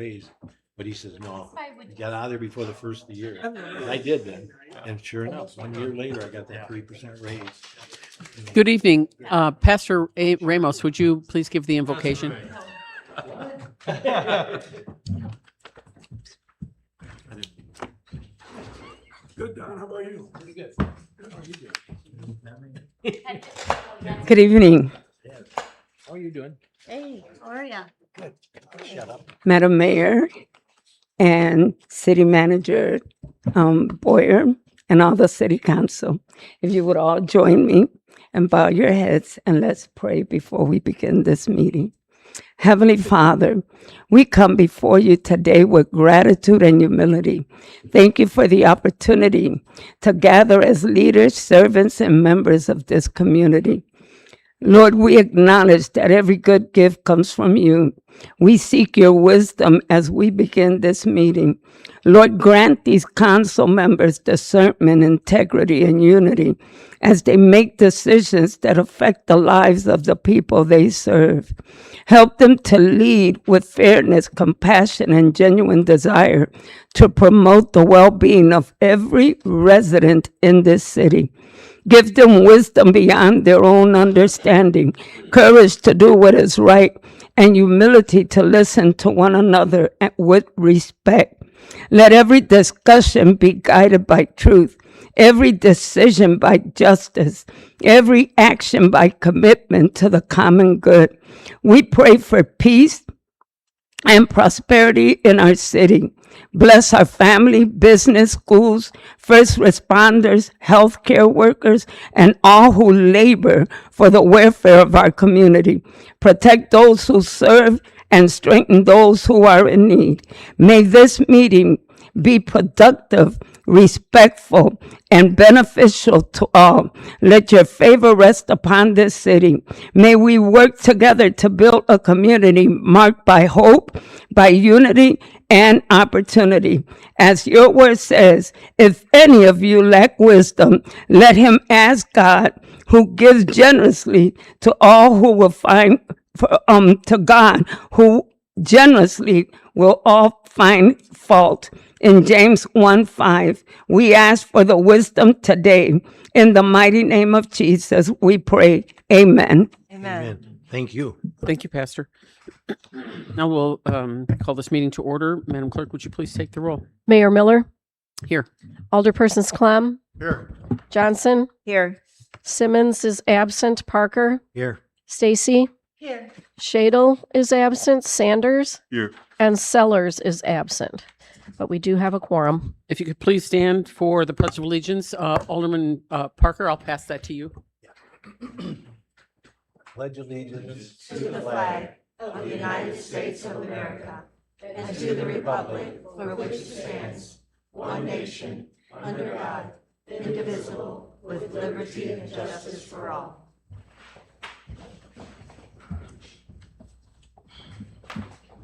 raise. But he says, no, you got out of there before the first of the year. And I did then. And sure enough, 1 year later, I got that 3% raise. Good evening. Pastor Ramos, would you please give the invocation? Good, Don. How about you? Pretty good. How are you doing? Good evening, How are you doing? Hey, how are ya? Good. Shut up. Madam Mayor and City Manager Boyer and all the City Council. If you would all join me and bow your heads and let's pray before we begin this meeting. Heavenly Father, we come before you today with gratitude and humility. Thank you for the opportunity to gather as leaders, servants, and members of this community. Lord, we acknowledge that every good gift comes from you. We seek your wisdom as we begin this meeting. Lord, grant these council members discernment, integrity, and unity as they make decisions that affect the lives of the people they serve. Help them to lead with fairness, compassion, and genuine desire to promote the well-being of every resident in this city. Give them wisdom beyond their own understanding, courage to do what is right, and humility to listen to one another with respect. Let every discussion be guided by truth, every decision by justice, every action by commitment to the common good. We pray for peace and prosperity in our city. Bless our family, business, schools, first responders, healthcare workers, and all who labor for the welfare of our community. Protect those who serve and strengthen those who are in need. May this meeting be productive, respectful, and beneficial to all. Let your favor rest upon this city. May we work together to build a community marked by hope, by unity, and opportunity. As your word says, if any of you lack wisdom, let him ask God, who gives generously to all who will find, to God, who generously will all find fault. In James 1:5, we ask for the wisdom today. In the mighty name of Jesus, we pray. Amen. Amen. Thank you. Thank you, Pastor. Now we'll call this meeting to order. Madam Clerk, would you please take the roll? Mayor Miller, Here. Alderpersons Clem, Here. Johnson, Here. Simmons is absent, Parker, Here. Stacy, Here. Shadle is absent, Sanders, Here. and Sellers is absent. But we do have a quorum. If you could please stand for the Pledge of Allegiance. Alderman Parker, I'll pass that to you. Pledge allegiance To the flag of the United States of America and to the republic for which it stands, one nation, under God, indivisible, with liberty and justice for all.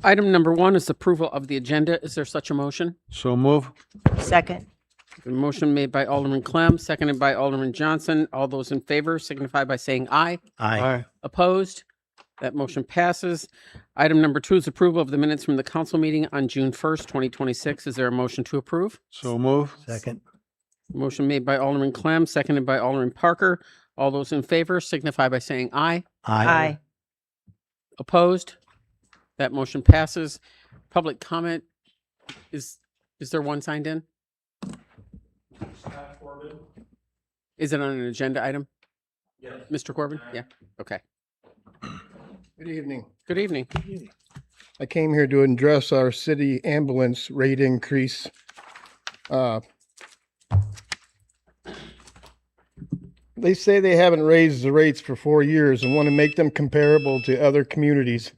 Item number 1 is approval of the agenda. Is there such a motion? So move. Second. A motion made by Alderman Clem, seconded by Alderman Johnson. All those in favor signify by saying aye. Aye. Opposed? That motion passes. Item number 2 is approval of the minutes from the council meeting on June 1st, 2026. Is there a motion to approve? So move. Second. Motion made by Alderman Clem, seconded by Alderman Parker. All those in favor signify by saying aye. Aye. Opposed? That motion passes. Public comment. Is there one signed in? Is it on an agenda item? Yes. Mr. Corbin? Yeah. Okay. Good evening. Good evening. I came here to address our city ambulance rate increase. They say they haven't raised the rates for 4 years and want to make them comparable to other communities.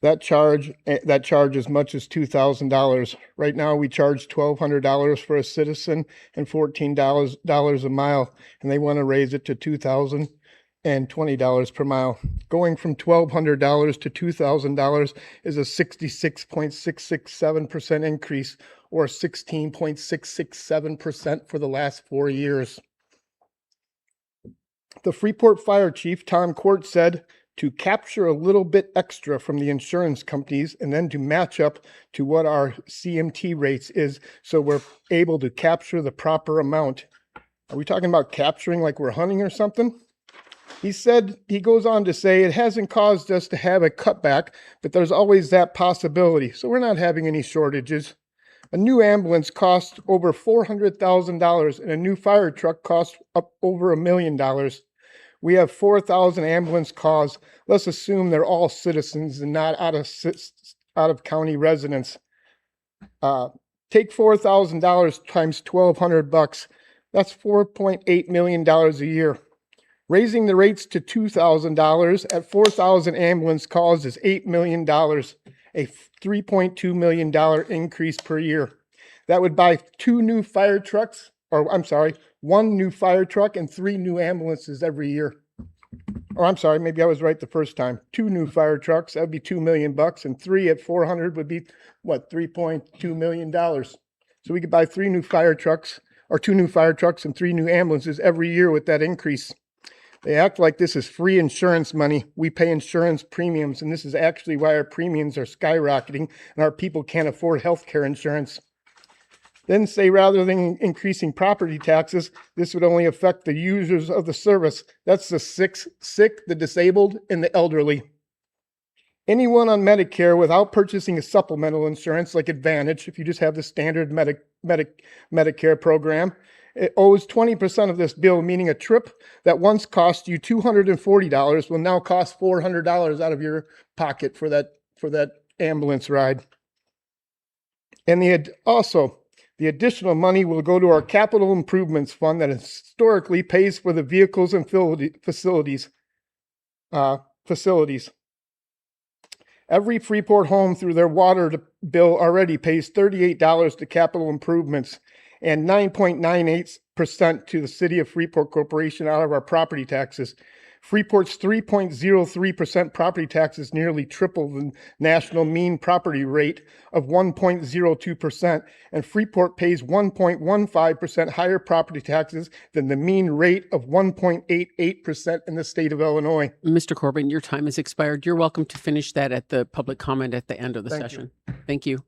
That charge as much as $2,000. Right now, we charge $1,200 for a citizen and $14 a mile, and they want to raise it to $2,020 per mile. Going from $1,200 to $2,000 is a 66.667% increase, or 16.667% for the last 4 years. The Freeport Fire Chief, Tom Court, said to capture a little bit extra from the insurance companies and then to match up to what our CMT rates is, so we're able to capture the proper amount. Are we talking about capturing like we're hunting or something? He goes on to say, it hasn't caused us to have a cutback, but there's always that possibility. So we're not having any shortages. A new ambulance costs over $400,000 and a new fire truck costs up over $1 million. We have 4,000 ambulance calls. Let's assume they're all citizens and not out of county residents. Take $4,000 times $1,200. That's $4.8 million a year. Raising the rates to $2,000 at 4,000 ambulance calls is $8 million, a $3.2 million increase per year. That would buy one new fire truck and 3 new ambulances every year. Maybe I was right the first time. 2 new fire trucks, that'd be $2 million, and 3 at 400 would be what, $3.2 million. So we could buy 3 new fire trucks, or 2 new fire trucks and 3 new ambulances every year with that increase. They act like this is free insurance money. We pay insurance premiums, and this is actually why our premiums are skyrocketing and our people can't afford health care insurance. Then say rather than increasing property taxes, this would only affect the users of the service. That's the sick, the disabled, and the elderly. Anyone on Medicare without purchasing a supplemental insurance like Advantage, if you just have the standard Medicare program, it owes 20% of this bill, meaning a trip that once cost you $240 will now cost $400 out of your pocket for that ambulance ride. And the additional money will go to our capital improvements fund that historically pays for the vehicles and facilities. Every Freeport home through their water bill already pays $38 to capital improvements and 9.98% to the City of Freeport Corporation out of our property taxes. Freeport's 3.03% property taxes nearly triple the national mean property rate of 1.02%, and Freeport pays 1.15% higher property taxes than the mean rate of 1.88% in the state of Illinois. Mr. Corbin, your time has expired. You're welcome to finish that at the public comment at the end of the Thank session. Thank you.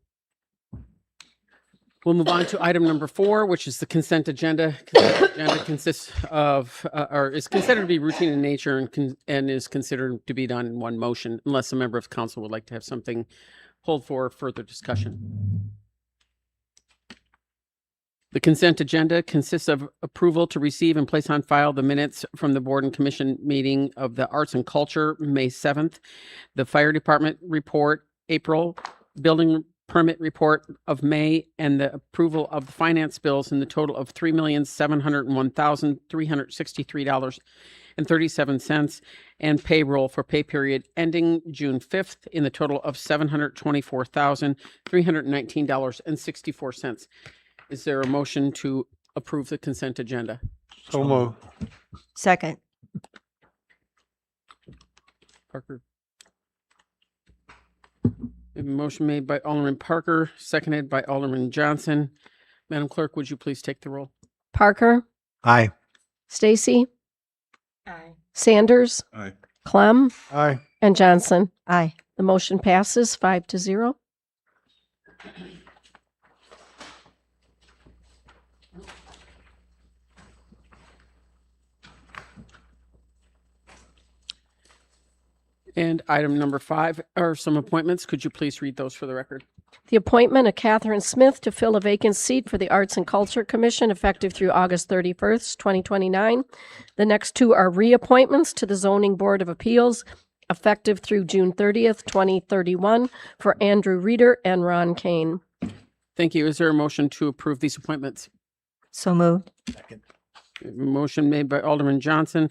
We'll move on to item number 4, which is the consent agenda. Consent agenda consists of, or is considered to be routine in nature and is considered to be done in one motion, unless a member of council would like to have something pulled for further discussion. The consent agenda consists of approval to receive and place on file the minutes from the board and commission meeting of the Arts and Culture, May 7th, the fire department report, April, building permit report of May, and the approval of the finance bills in the total of $3,701,363.37 and payroll for pay period ending June 5th in the total of $724,319.64. Is there a motion to approve the consent agenda? So moved. Second. Parker. A motion made by Alderman Parker, seconded by Alderman Johnson. Madam Clerk, would you please take the roll? Parker, Aye. Stacy, Aye. Sanders, Aye. Clem, Aye. and Johnson. Aye. The motion passes 5-0. And item number 5 are some appointments. Could you please read those for the record? The appointment of Catherine Smith to fill a vacant seat for the Arts and Culture Commission effective through August 31st, 2029. The next 2 are reappointments to the Zoning Board of Appeals effective through June 30th, 2031 for Andrew Reeder and Ron Kane. Thank you. Is there a motion to approve these appointments? So moved. Second. Motion made by Alderman Johnson,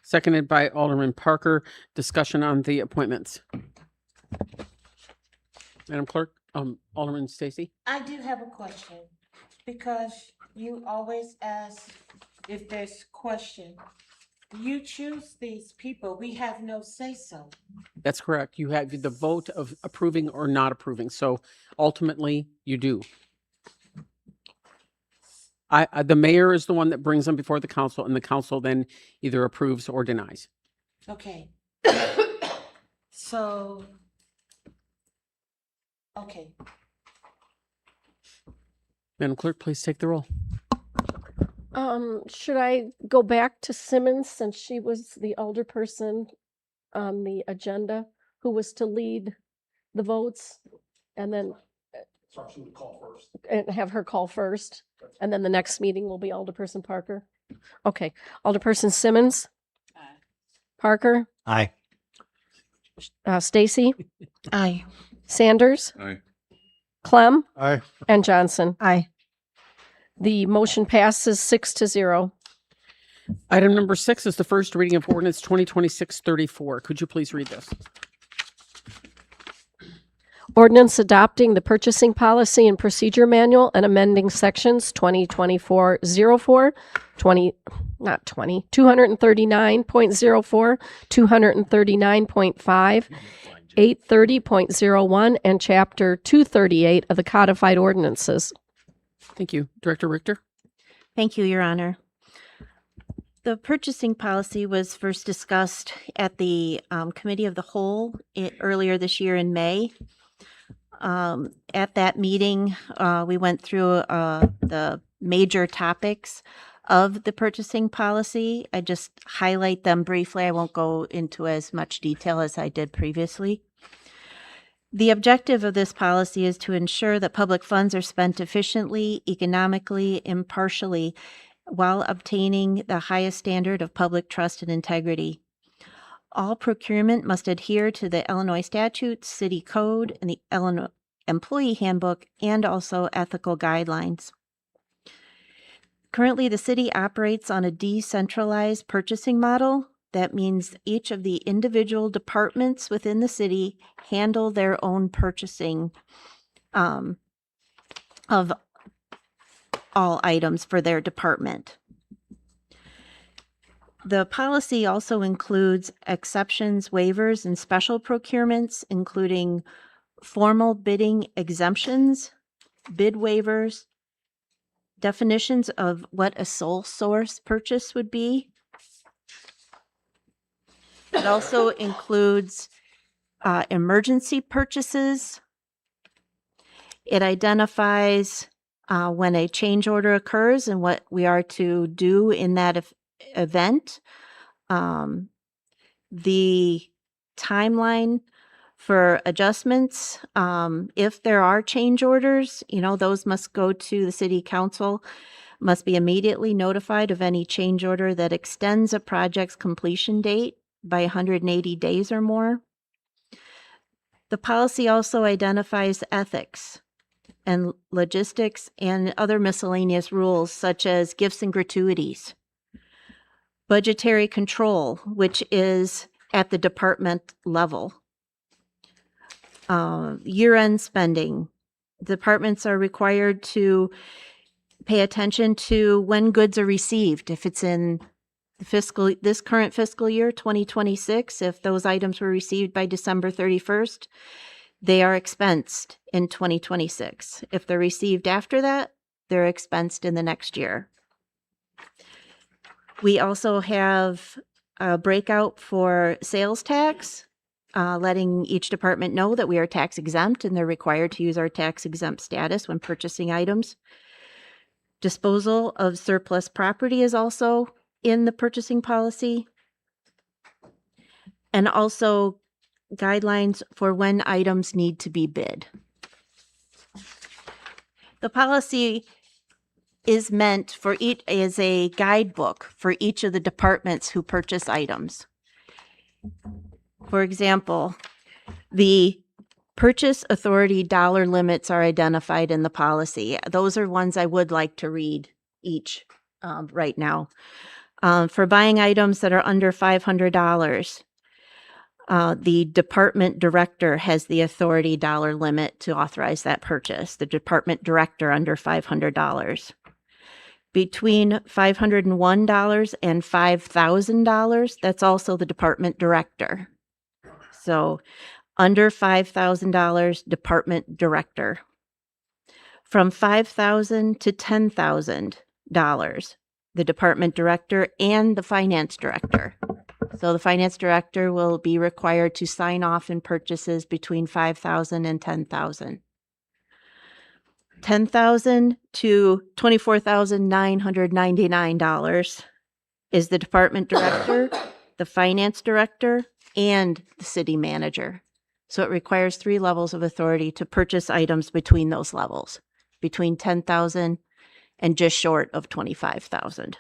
seconded by Alderman Parker. Discussion on the appointments. Madam Clerk, Alderman Stacy. I do have a question, because you always ask if there's question. You choose these people, we have no say-so. That's correct. You have the vote of approving or not approving. So ultimately, you do. The mayor is the one that brings them before the council, and the council then either approves or denies. Okay. So, okay, Madam Clerk, please take the roll. Should I go back to Simmons since she was the elder person on the agenda who was to lead the votes? And then and have her call first, and then the next meeting will be Alderperson Parker. Okay, Alderperson Simmons. Parker, Aye. Stacy, Aye. Sanders, Aye. Clem, Aye. and Johnson. Aye. The motion passes 6-0. Item number 6 is the first reading of ordinance 2026-34. Could you please read this? Ordinance adopting the purchasing policy and procedure manual and amending sections 2024-04, 239.04, 239.5, 830.01, and Chapter 238 of the codified ordinances. Thank you. Director Richter? Thank you, Your Honor. The purchasing policy was first discussed at the Committee of the Whole earlier this year in May. At that meeting, we went through the major topics of the purchasing policy. I just highlight them briefly. I won't go into as much detail as I did previously. The objective of this policy is to ensure that public funds are spent efficiently, economically, impartially, while obtaining the highest standard of public trust and integrity. All procurement must adhere to the Illinois statutes, city code, and the Illinois employee handbook, and also ethical guidelines. Currently, the city operates on a decentralized purchasing model. That means each of the individual departments within the city handle their own purchasing of all items for their department. The policy also includes exceptions, waivers, and special procurements, including formal bidding exemptions, bid waivers, definitions of what a sole source purchase would be. It also includes emergency purchases. It identifies when a change order occurs and what we are to do in that event. The timeline for adjustments, if there are change orders, those must go to the city council, must be immediately notified of any change order that extends a project's completion date by 180 days or more. The policy also identifies ethics and logistics and other miscellaneous rules such as gifts and gratuities, budgetary control, which is at the department level, year-end spending. Departments are required to pay attention to when goods are received. If it's in this current fiscal year, 2026, if those items were received by December 31st, they are expensed in 2026. If they're received after that, they're expensed in the next year. We also have a breakout for sales tax, letting each department know that we are tax exempt and they're required to use our tax exempt status when purchasing items. Disposal of surplus property is also in the purchasing policy, and also guidelines for when items need to be bid. The policy is meant for each as a guidebook for each of the departments who purchase items. For example, the purchase authority dollar limits are identified in the policy. Those are ones I would like to read each right now. For buying items that are under $500, the department director has the authority dollar limit to authorize that purchase. The department director under $500. Between $501 and $5,000, that's also the department director. So under $5,000, department director. From $5,000 to $10,000, the department director and the finance director. So the finance director will be required to sign off in purchases between $5,000 and $10,000. $10,000 to $24,999 is the department director, the finance director, and the city manager. So it requires 3 levels of authority to purchase items between those levels, between $10,000 and just short of $25,000.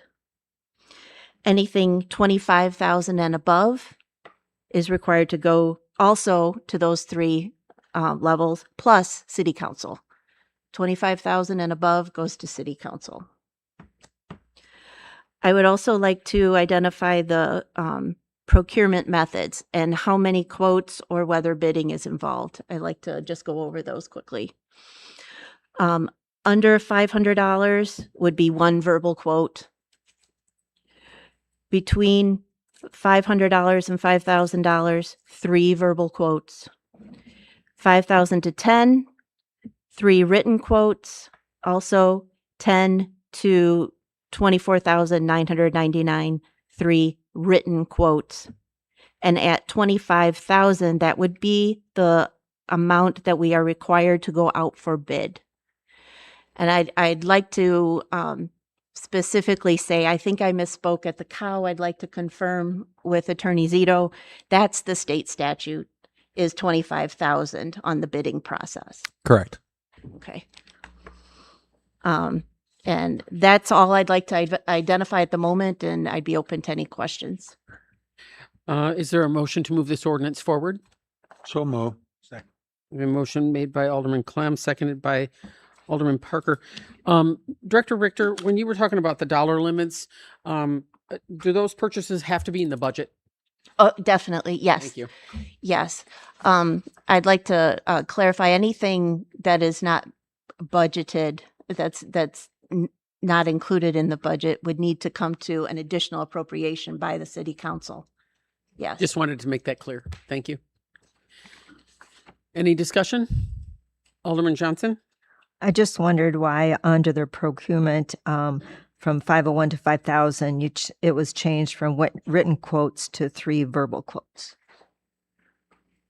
Anything $25,000 and above is required to go also to those 3 levels plus city council. $25,000 and above goes to city council. I would also like to identify the procurement methods and how many quotes or whether bidding is involved. I'd like to just go over those quickly. Under $500 would be 1 verbal quote. Between $500 and $5,000, 3 verbal quotes. $5,000 to $10,000, 3 written quotes. Also, $10,000 to $24,999, 3 written quotes. And at $25,000, that would be the amount that we are required to go out for bid. And I'd like to specifically say, I think I misspoke at the cow. I'd like to confirm with Attorney Zito, that's the state statute, is $25,000 on the bidding process. Correct. Okay. And that's all I'd like to identify at the moment, and I'd be open to any questions. Is there a motion to move this ordinance forward? So move. Second. A motion made by Alderman Clem, seconded by Alderman Parker. Director Richter, when you were talking about the dollar limits, do those purchases have to be in the budget? Oh, definitely. Yes. Thank you. Yes. I'd like to clarify anything that is not budgeted, that's not included in the budget, would need to come to an additional appropriation by the city council. Yes. Just wanted to make that clear. Thank you. Any discussion? Alderman Johnson? I just wondered why under the procurement from 501 to 5,000, it was changed from written quotes to 3 verbal quotes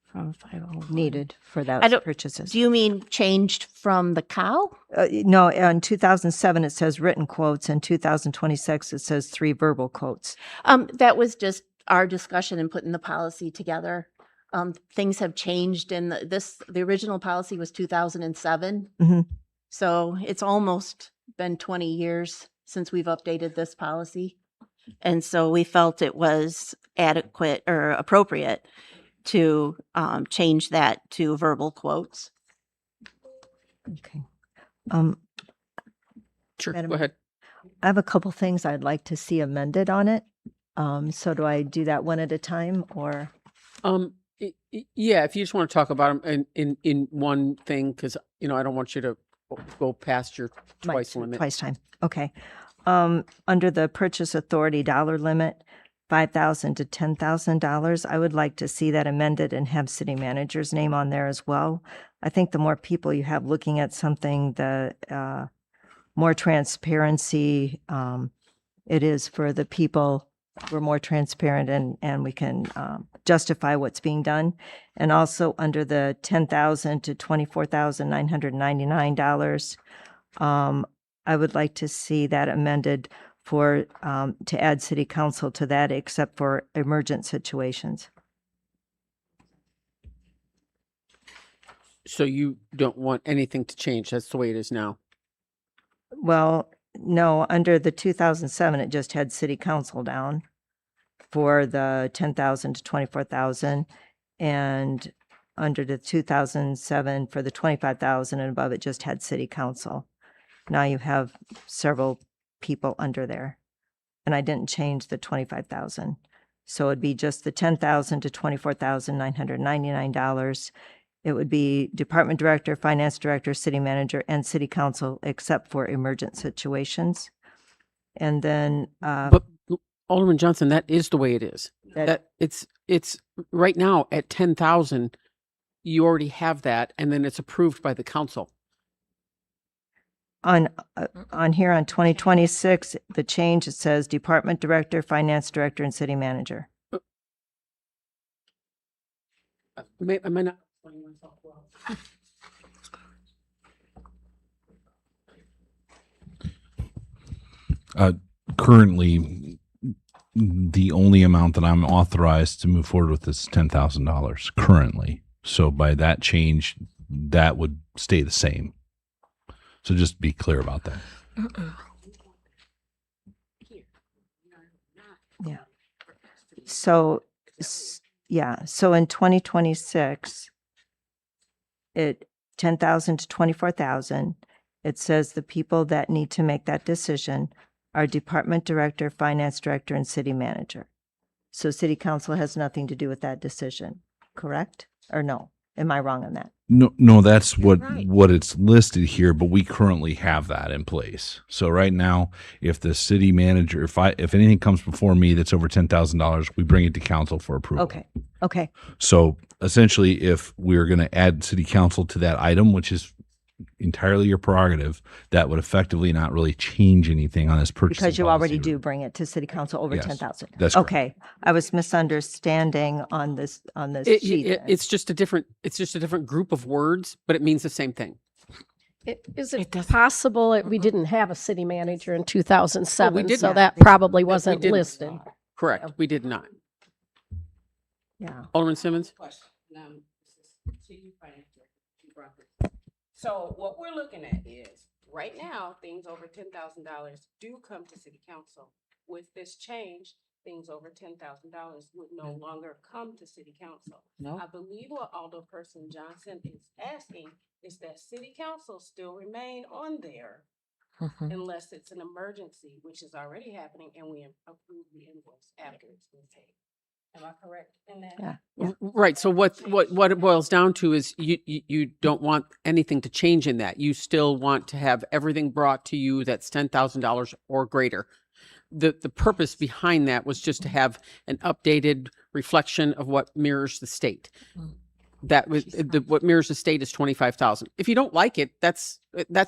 From 501. needed for I those don't- purchases. Do you mean changed from the cow? No, in 2007 it says written quotes, and 2026 it says 3 verbal quotes. That was just our discussion and putting the policy together. Things have changed in the original policy was 2007. Mhm. So it's almost been 20 years since we've updated this policy. And so we felt it was adequate or appropriate to change that to verbal quotes. Okay. Sure, Madam- go ahead. I have a couple things I'd like to see amended on it. So do I do that one at a time, or? Yeah, if you just want to talk about them in one thing, because, I don't want you to go past your My twice limit. Twice time. Okay. Under the purchase authority dollar limit, $5,000 to $10,000, I would like to see that amended and have city manager's name on there as well. I think the more people you have looking at something, the more transparency it is for the people. We're more transparent and we can justify what's being done. And also under the $10,000 to $24,999, I would like to see that amended for to add city council to that, except for emergent situations. So you don't want anything to change. That's the way it is now. Well, no, under the 2007, it just had city council down for the 10,000 to 24,000. And under the 2007, for the 25,000 and above, it just had city council. Now you have several people under there. And I didn't change the 25,000. So it'd be just the 10,000 to $24,999. It would be department director, finance director, city manager, and city council, except for emergent situations. And then But Alderman Johnson, that is the way it is. that, That it's right now at 10,000, you already have that, and then it's approved by the council. on here on 2026, the change, it says department director, finance director, and city manager. Am I not explaining myself well? Currently, the only amount that I'm authorized to move forward with is $10,000 currently. So by that change, that would stay the same. So just be clear about that. Yeah. So, yeah, so in 2026, 10,000 to 24,000, it says the people that need to make that decision are department director, finance director, and city manager. So city council has nothing to do with that decision, correct? Or no? Am I wrong on that? No, that's right. what it's listed here, but we currently have that in place. So right now, if the city manager, if anything comes before me that's over $10,000, we bring it to council for approval. Okay. So essentially, if we're going to add city council to that item, which is entirely your prerogative, that would effectively not really change anything on this purchase. Because you already do bring it to city council over Yes, 10,000. that's correct. Okay. I was misunderstanding on this sheet. then. It's just a different group of words, but it means the same thing. Is it doesn't- possible that we didn't have a city manager in 2007? did So not. that probably wasn't didn't. listed. Correct. We did not. Yeah. Alderman Simmons? So what we're looking at is, right now, things over $10,000 do come to city council. With this change, things over $10,000 would no longer come to city council. No. I believe what Alderperson Johnson is asking is that city council still remain on there unless it's an emergency, which is already happening, and we approve the invoice after it's been paid. Am I correct in that? Yeah. Right. So what it boils down to is you don't want anything to change in that. You still want to have everything brought to you that's $10,000 or greater. The purpose behind that was just to have an updated reflection of what mirrors the state. That was what mirrors the state is 25,000. If you don't like it, that's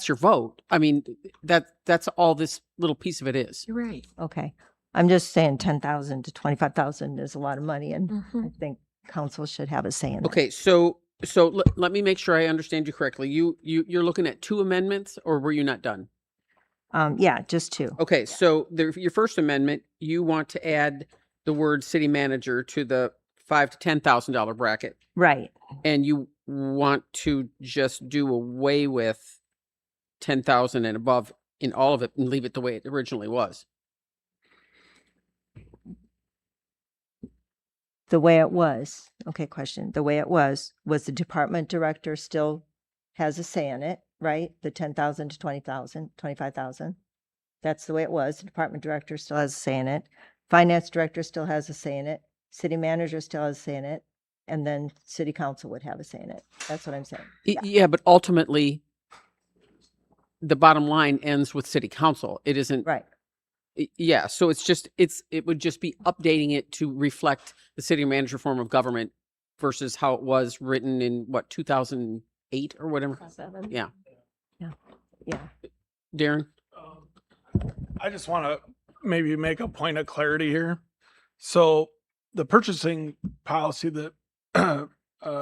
your vote. I mean, that's all this little piece of it is. You're right. Okay. I'm just saying 10,000 to 25,000 is a lot of money, and I think council should have a say in that. Okay, so let me make sure I understand you correctly. You're looking at two amendments, or were you not done? Yeah, just two. Okay, so your first amendment, you want to add the word city manager to the $5,000 to $10,000 bracket, Right. and you want to just do away with 10,000 and above in all of it and leave it the way it originally was. The way it was, okay, question. The way it was the department director still has a say in it, right? The 10,000 to 20,000, 25,000. That's the way it was. The department director still has a say in it. Finance director still has a say in it. City manager still has a say in it. And then city council would have a say in it. That's what I'm saying. Yeah, but ultimately, the bottom line ends with city council. It isn't. Right. Yeah, so it would just be updating it to reflect the city manager form of government versus how it was written in 2008 or whatever. Yeah. Yeah. Darren? I just want to maybe make a point of clarity here. So the purchasing policy that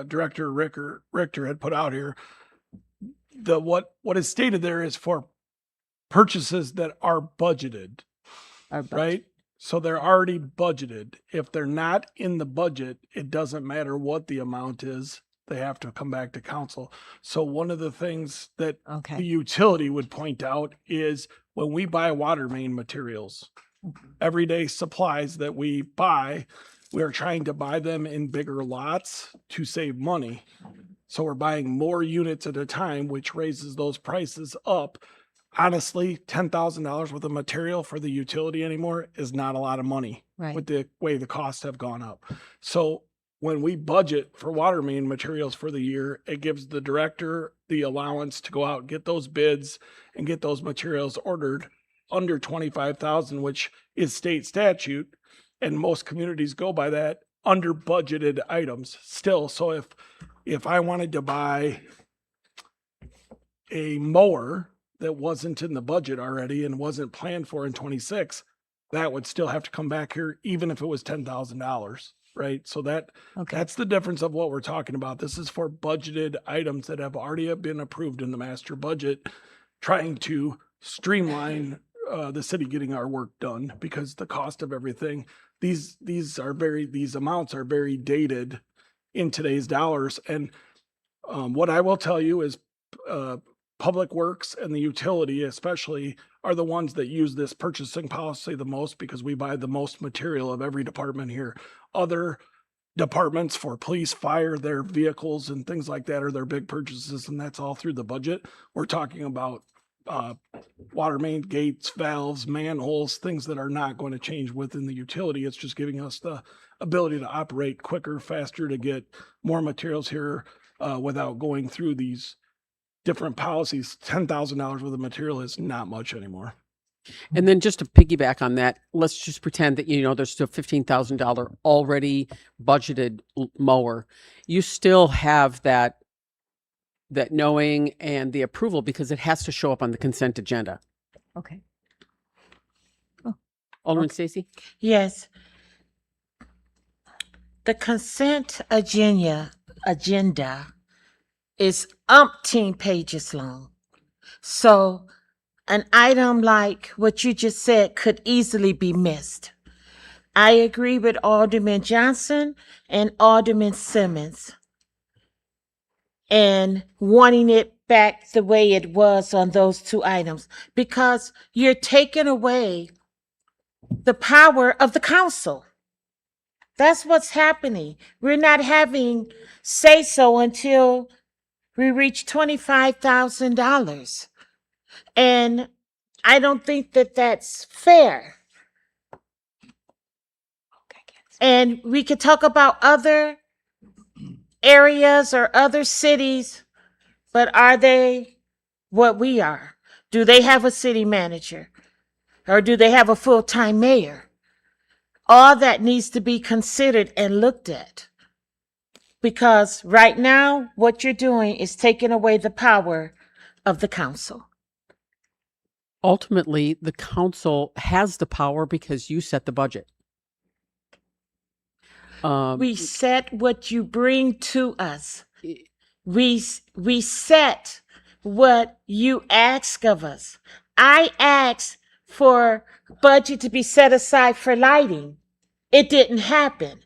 Director Richter had put out here, what is stated there is for purchases that are budgeted, Our budget. right? So they're already budgeted. If they're not in the budget, it doesn't matter what the amount is. They have to come back to council. So one of the things that the Okay. utility would point out is when we buy water main materials, everyday supplies that we buy, we are trying to buy them in bigger lots to save money. So we're buying more units at a time, which raises those prices up. Honestly, $10,000 worth of material for the utility anymore is not a lot of money Right. with the way the costs have gone up. So when we budget for water main materials for the year, it gives the director the allowance to go out and get those bids and get those materials ordered under 25,000, which is state statute. And most communities go by that under budgeted items still. So if I wanted to buy a mower that wasn't in the budget already and wasn't planned for in 26, that would still have to come back here, even if it was $10,000, right? So Okay. that's the difference of what we're talking about. This is for budgeted items that have already been approved in the master budget, trying to streamline the city getting our work done because the cost of everything, these amounts are very dated in today's dollars. And what I will tell you is Public Works and the utility especially are the ones that use this purchasing policy the most because we buy the most material of every department here. Other departments for police, fire, their vehicles and things like that are their big purchases, and that's all through the budget. We're talking about water main, gates, valves, manholes, things that are not going to change within the utility. It's just giving us the ability to operate quicker, faster, to get more materials here without going through these different policies. $10,000 worth of material is not much anymore. And then just to piggyback on that, let's just pretend that, there's still $15,000 already budgeted mower. You still have that knowing and the approval because it has to show up on the consent agenda. Okay. Alderman Stacy? Yes. The consent agenda is umpteen pages long. So an item like what you just said could easily be missed. I agree with Alderman Johnson and Alderman Simmons and wanting it back the way it was on those two items because you're taking away the power of the council. That's what's happening. We're not having say so until we reach $25,000. And I don't think that that's fair. And we could talk about other areas or other cities, but are they what we are? Do they have a city manager? Or do they have a full-time mayor? All that needs to be considered and looked at. Because right now, what you're doing is taking away the power of the council. Ultimately, the council has the power because you set the budget. We set what you bring to us. We set what you ask of us. I asked for budget to be set aside for lighting. It didn't happen.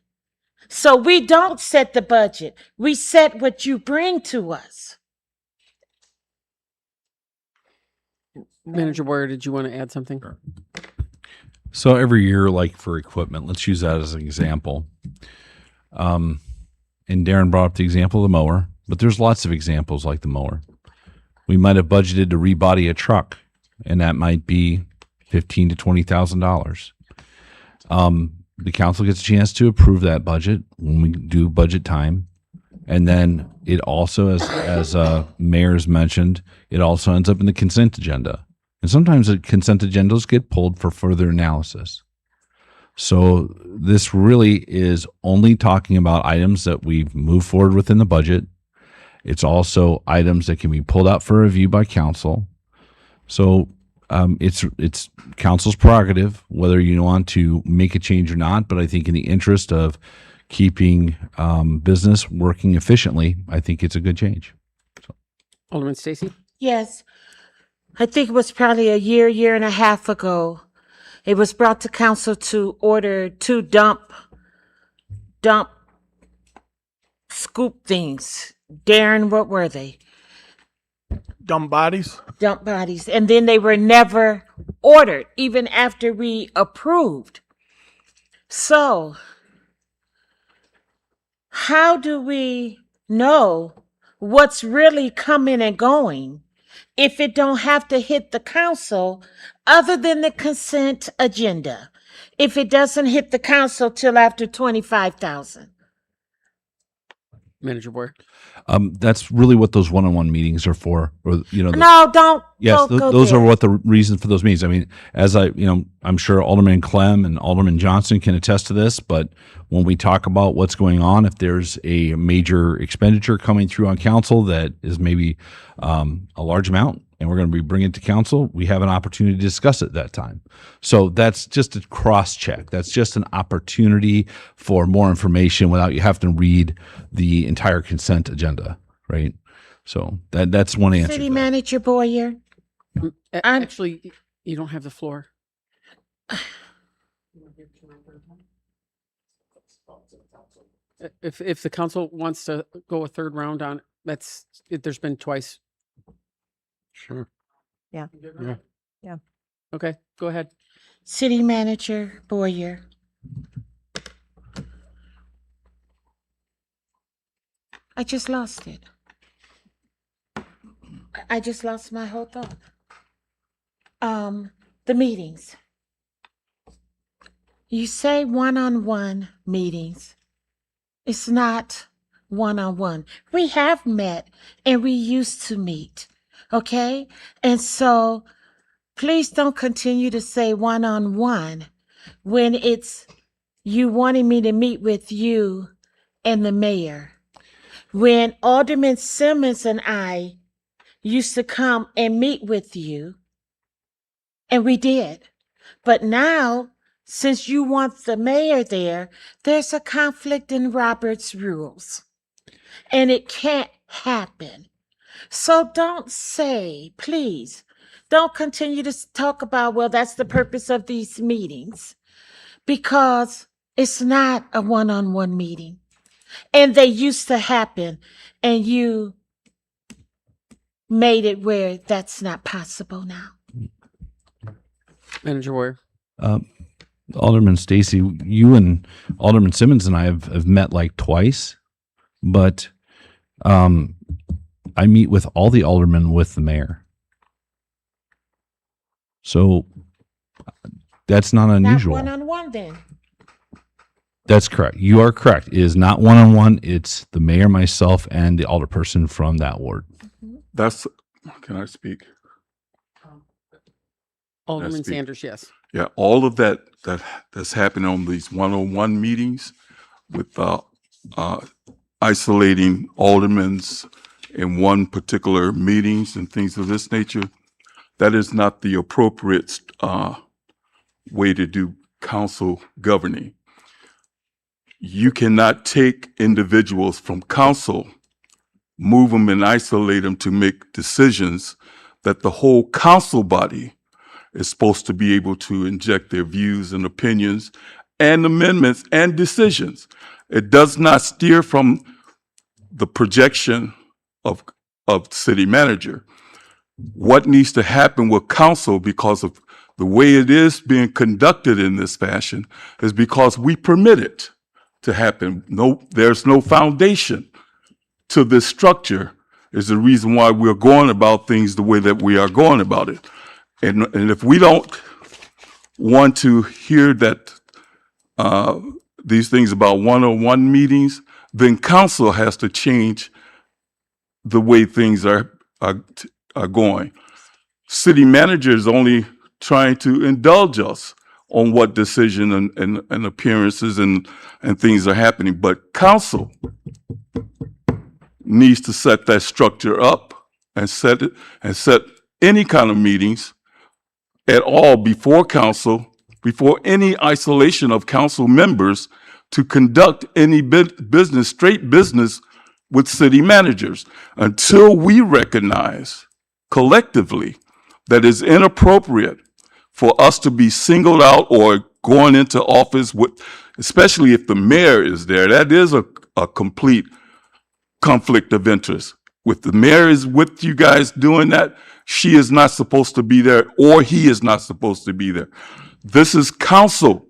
So we don't set the budget. We set what you bring to us. Manager Boyer, did you want to add something? Sure. So every year, like for equipment, let's use that as an example. And Darren brought up the example of the mower, but there's lots of examples like the mower. We might have budgeted to rebody a truck, and that might be $15,000 to $20,000. The council gets a chance to approve that budget when we do budget time. And then it also, as mayor's mentioned, it also ends up in the consent agenda. And sometimes the consent agendas get pulled for further analysis. So this really is only talking about items that we've moved forward within the budget. It's also items that can be pulled out for review by council. So it's council's prerogative whether you want to make a change or not. But I think in the interest of keeping business working efficiently, I think it's a good change. So. Alderman Stacy? Yes. I think it was probably a year and a half ago. It was brought to council to order 2 dump scoop things. Darren, what were they? Dump bodies? Dump bodies. And then they were never ordered, even after we approved. So, how do we know what's really coming and going if it don't have to hit the council other than the consent agenda? If it doesn't hit the council till after 25,000. Manager Boyer? That's really what those one-on-one meetings are for. Or, No, don't. Yes, go those there. are what the reason for those meetings. I mean, I'm sure Alderman Clem and Alderman Johnson can attest to this, but when we talk about what's going on, if there's a major expenditure coming through on council that is maybe a large amount, and we're going to be bringing it to council, we have an opportunity to discuss it at that time. So that's just a cross check. That's just an opportunity for more information without you having to read the entire consent agenda, right? So that's one answer. City to that. Manager Boyer. I'm- Actually, you don't have the floor. If the council wants to go a third round on, there's been twice. Sure. Yeah. Yeah. Okay, go ahead. City Manager Boyer. I just lost it. I just lost my whole thought. The meetings. You say one-on-one meetings. It's not one-on-one. We have met and we used to meet. Okay? And so please don't continue to say one-on-one when it's you wanting me to meet with you and the mayor. When Alderman Simmons and I used to come and meet with you, and we did. But now, since you want the mayor there, there's a conflict in Robert's rules. And it can't happen. So don't say, please, don't continue to talk about, well, that's the purpose of these meetings. Because it's not a one-on-one meeting. And they used to happen, and you made it where that's not possible now. Manager Warrior. Alderman Stacy, you and Alderman Simmons and I have met like twice, but I meet with all the aldermen with the mayor. So that's not unusual. Not one-on-one then. That's correct. You are correct. It is not one-on-one. It's the mayor, myself, and the alderperson from that ward. Can I speak? Alderman speak. Sanders, yes. Yeah, all of that's happening on these one-on-one meetings with isolating aldermans in one particular meetings and things of this nature, that is not the appropriate way to do council governing. You cannot take individuals from council, move them and isolate them to make decisions that the whole council body is supposed to be able to inject their views and opinions and amendments and decisions. It does not steer from the projection of city manager. What needs to happen with council, because of the way it is being conducted in this fashion, is because we permit it to happen. There's no foundation to this structure, is the reason why we're going about things the way that we are going about it. And if we don't want to hear that these things about one-on-one meetings, then council has to change the way things are going. City manager is only trying to indulge us on what decision and appearances and things are happening, but council needs to set that structure up and set any kind of meetings at all before council, before any isolation of council members, to conduct any business, straight business with city managers, until we recognize collectively that it's inappropriate for us to be singled out or going into office with, especially if the mayor is there. That is a complete conflict of interest. If the mayor is with you guys doing that, she is not supposed to be there, or he is not supposed to be there. This is council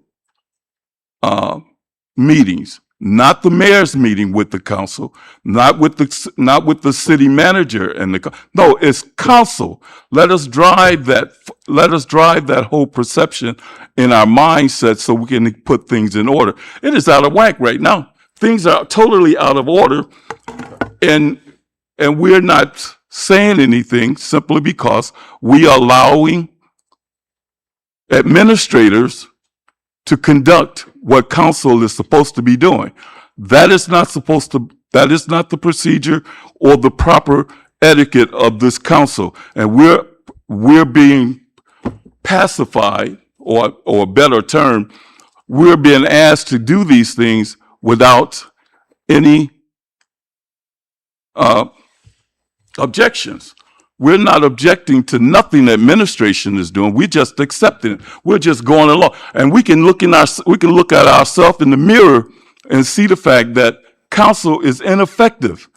meetings, not the mayor's meeting with the council, not with the city manager and no, it's council. Let us drive that whole perception in our mindset so we can put things in order. It is out of whack right now. Things are totally out of order, and we're not saying anything simply because we are allowing administrators to conduct what council is supposed to be doing. That is not the procedure or the proper etiquette of this council. And we're being pacified, or a better term, we're being asked to do these things without any objections. We're not objecting to nothing the administration is doing. We're just accepting it. We're just going along. And we can look at ourselves in the mirror and see the fact that council is ineffective.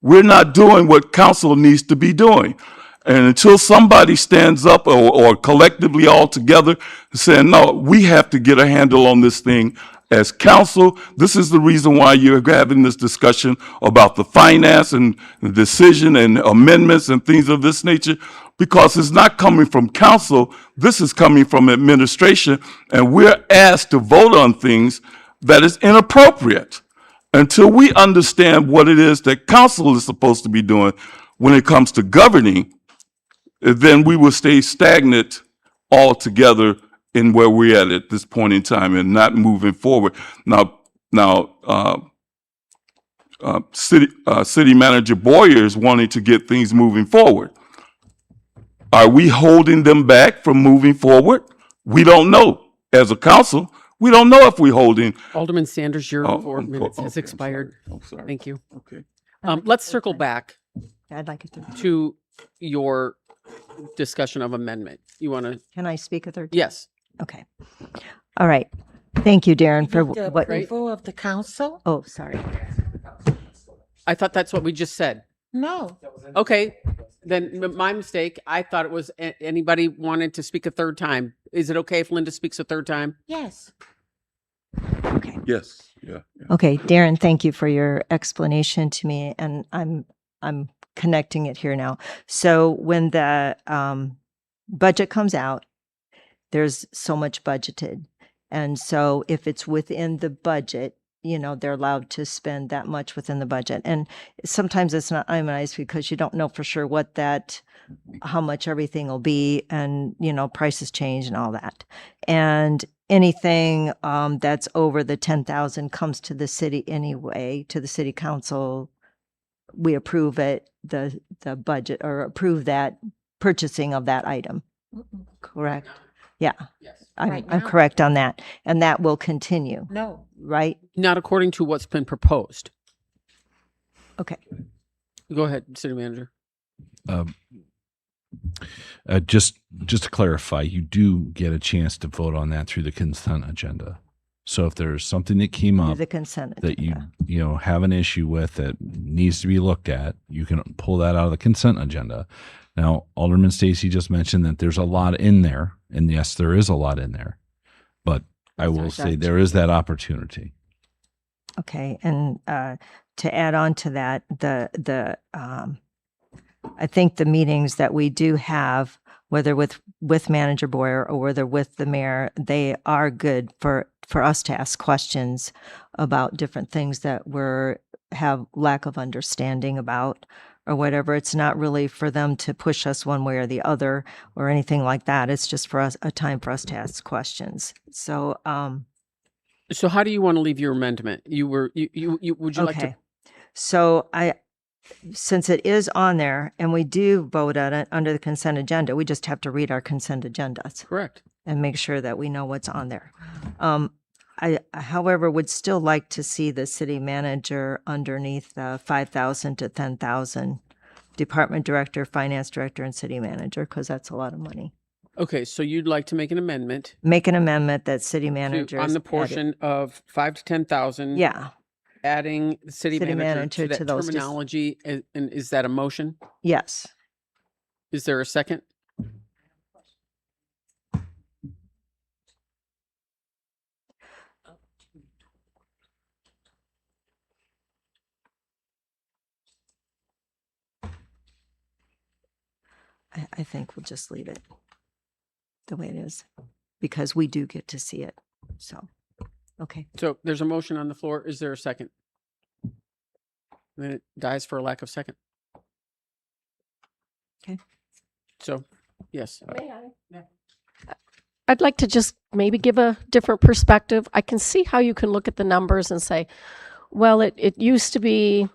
We're not doing what council needs to be doing. And until somebody stands up or collectively all together saying, no, we have to get a handle on this thing as council. This is the reason why you're having this discussion about the finance and the decision and amendments and things of this nature, because it's not coming from council. This is coming from administration. And we're asked to vote on things that is inappropriate. Until we understand what it is that council is supposed to be doing when it comes to governing, then we will stay stagnant altogether in where we're at this point in time and not moving forward. Now, City Manager Boyer is wanting to get things moving forward. Are we holding them back from moving forward? We don't know. As a council, we don't know if we're holding. Alderman Sanders, your 4 minutes has expired. I'm sorry. Thank you. Okay. Let's circle back I'd like it to your discussion of amendment. You want to? Can I speak a third? Yes. Okay. All right. Thank you, Darren, for The what. approval of the council? Oh, sorry. I thought that's what we just said. No. Okay, then my mistake. I thought it was anybody wanted to speak a third time. Is it okay if Linda speaks a third time? Yes. Okay. Yes. Yeah. Okay, Darren, thank you for your explanation to me, and I'm connecting it here now. So when the budget comes out, there's so much budgeted, and so if it's within the budget, they're allowed to spend that much within the budget. And sometimes it's not itemized because you don't know for sure how much everything will be, and prices change and all that. And anything that's over the 10,000 comes to the city anyway, to the city council. We approve it, the budget, or approve that purchasing of that item. Correct? Yeah. Yes. Right I'm now. correct on that. And that will continue, No. right? Not according to what's been proposed. Okay. Go ahead, City Manager. Just to clarify, you do get a chance to vote on that through the consent agenda. So if there's something that came up The consent. that agenda. have an issue with that needs to be looked at, you can pull that out of the consent agenda. Now, Alderman Stacy just mentioned that there's a lot in there, and yes, there is a lot in there, but I will say there is that opportunity. Okay, and to add on to that, I think the meetings that we do have, whether with Manager Boyer or whether with the mayor, they are good for us to ask questions about different things that have lack of understanding about or whatever. It's not really for them to push us one way or the other or anything like that. It's just for us, a time for us to ask questions. So, So how do you want to leave your amendment? Would you like to? okay. So since it is on there and we do vote on it under the consent agenda, we just have to read our consent agendas Correct. and make sure that we know what's on there. I, however, would still like to see the city manager underneath the 5,000 to 10,000, department director, finance director, and city manager, because that's a lot of money. Okay, so you'd like to make an amendment Make an amendment that city manager on the portion of 5 to 10,000. Yeah. Adding the city manager to to that those dis- terminology, and is that a motion? Yes. Is there a second? I think we'll just leave it the way it is because we do get to see it. So, okay. So there's a motion on the floor. Is there a second? Then it dies for a lack of second. Okay. So, yes. I'd like to just maybe give a different perspective. I can see how you can look at the numbers and say, well, it used to be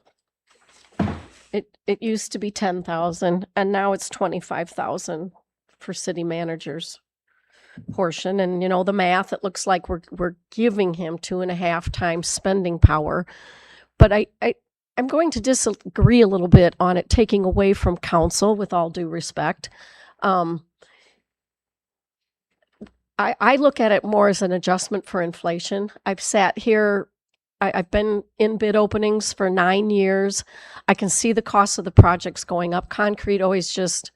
It used to be 10,000 and now it's 25,000 for city managers portion. And you know, the math, it looks like we're giving him 2.5 times spending power. But I'm going to disagree a little bit on it taking away from council, with all due respect. I look at it more as an adjustment for inflation. I've sat here, I've been in bid openings for 9 years. I can see the cost of the projects going up. Concrete always just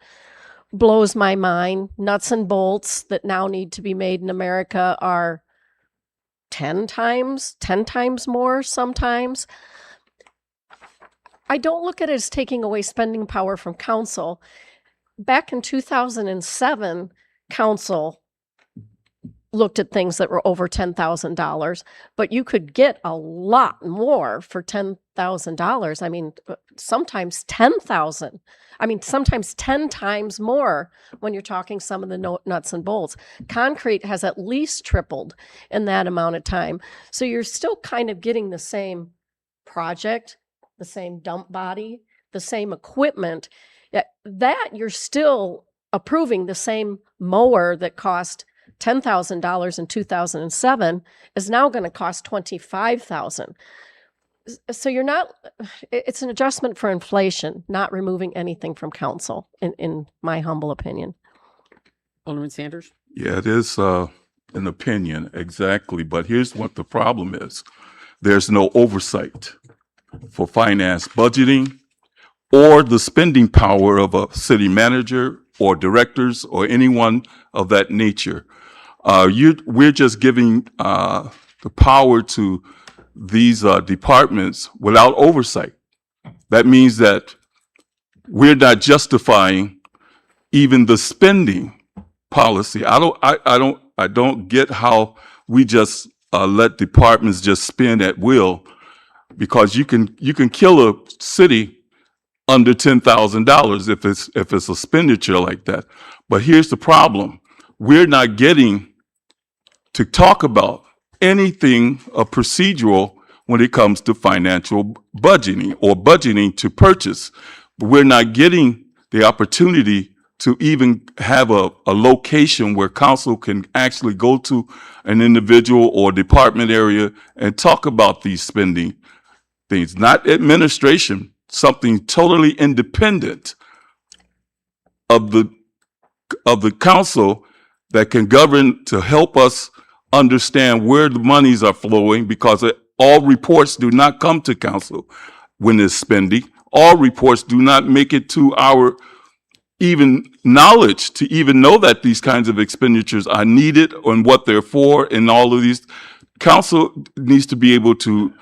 blows my mind. Nuts and bolts that now need to be made in America are 10 times more sometimes. I don't look at it as taking away spending power from council. Back in 2007, council looked at things that were over $10,000, but you could get a lot more for $10,000. I mean, sometimes 10,000. I mean, sometimes 10 times more when you're talking some of the nuts and bolts. Concrete has at least tripled in that amount of time. So you're still kind of getting the same project, the same dump body, the same equipment. That you're still approving the same mower that cost $10,000 in 2007 is now going to cost $25,000. So you're not, it's an adjustment for inflation, not removing anything from council, in my humble opinion. Alderman Sanders? Yeah, it is an opinion, exactly. But here's what the problem is. There's no oversight for finance budgeting or the spending power of a city manager or directors or anyone of that nature. We're just giving the power to these departments without oversight. That means that we're not justifying even the spending policy. I don't get how we just let departments just spend at will, because you can kill a city under $10,000 if it's a expenditure like that. But here's the problem: we're not getting to talk about anything procedural when it comes to financial budgeting or budgeting to purchase. We're not getting the opportunity to even have a location where council can actually go to an individual or department area and talk about these spending things, not administration, something totally independent of the council that can govern to help us understand where the monies are flowing, because all reports do not come to council when there's spending. All reports do not make it to our even knowledge to even know that these kinds of expenditures are needed and what they're for, and all of these. Council needs to be able to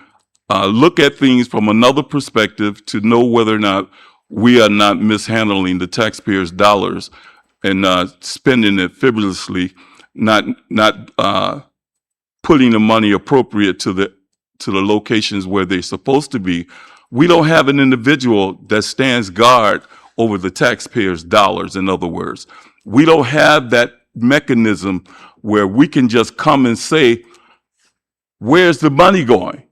look at things from another perspective to know whether or not we are not mishandling the taxpayers' dollars and spending it frivolously, not putting the money appropriate to the locations where they're supposed to be. We don't have an individual that stands guard over the taxpayers' dollars. In other words, we don't have that mechanism where we can just come and say, where's the money going?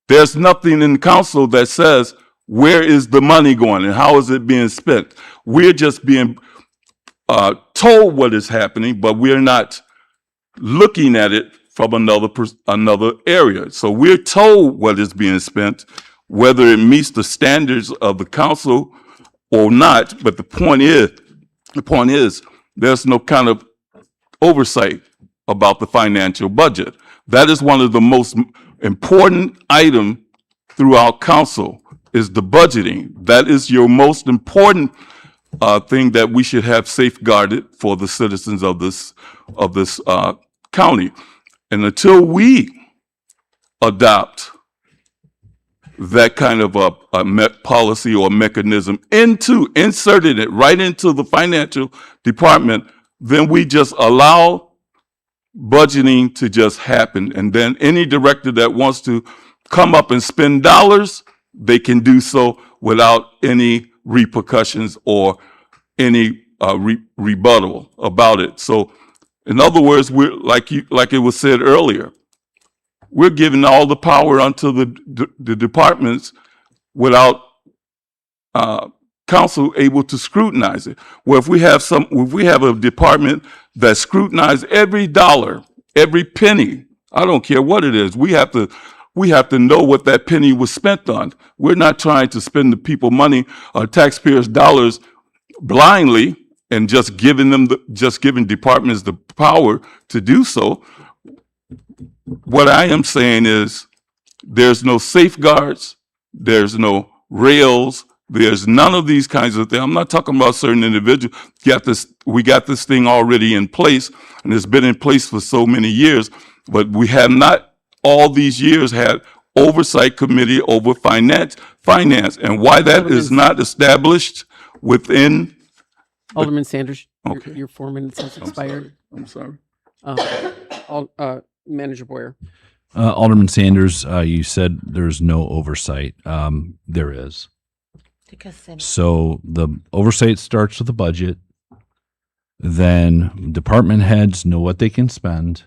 There's nothing in council that says, where is the money going and how is it being spent? We're just being told what is happening, but we're not looking at it from another area. So we're told what is being spent, whether it meets the standards of the council or not. But the point is, there's no kind of oversight about the financial budget. That is one of the most important items throughout council, is the budgeting. That is your most important thing that we should have safeguarded for the citizens of this county. And until we adopt that kind of a policy or mechanism inserting it right into the financial department, then we just allow budgeting to just happen. And then any director that wants to come up and spend dollars, they can do so without any repercussions or any rebuttal about it. So in other words, we're like it was said earlier, we're giving all the power unto the departments without council able to scrutinize it. Well, if we have a department that scrutinizes every dollar, every penny, I don't care what it is, we have to know what that penny was spent on. We're not trying to spend the people money, taxpayers' dollars blindly and just giving departments the power to do so. What I am saying is there's no safeguards, there's no rails, there's none of these kinds of things. I'm not talking about certain individuals. We got this thing already in place, and it's been in place for so many years, but we have not all these years had oversight committee over finance, and why that is not established within. Alderman Sanders, Okay. your 4 minutes has expired. I'm sorry. Manager Boyer. Alderman Sanders, you said there's no oversight. There is. So the oversight starts with the budget. Then department heads know what they can spend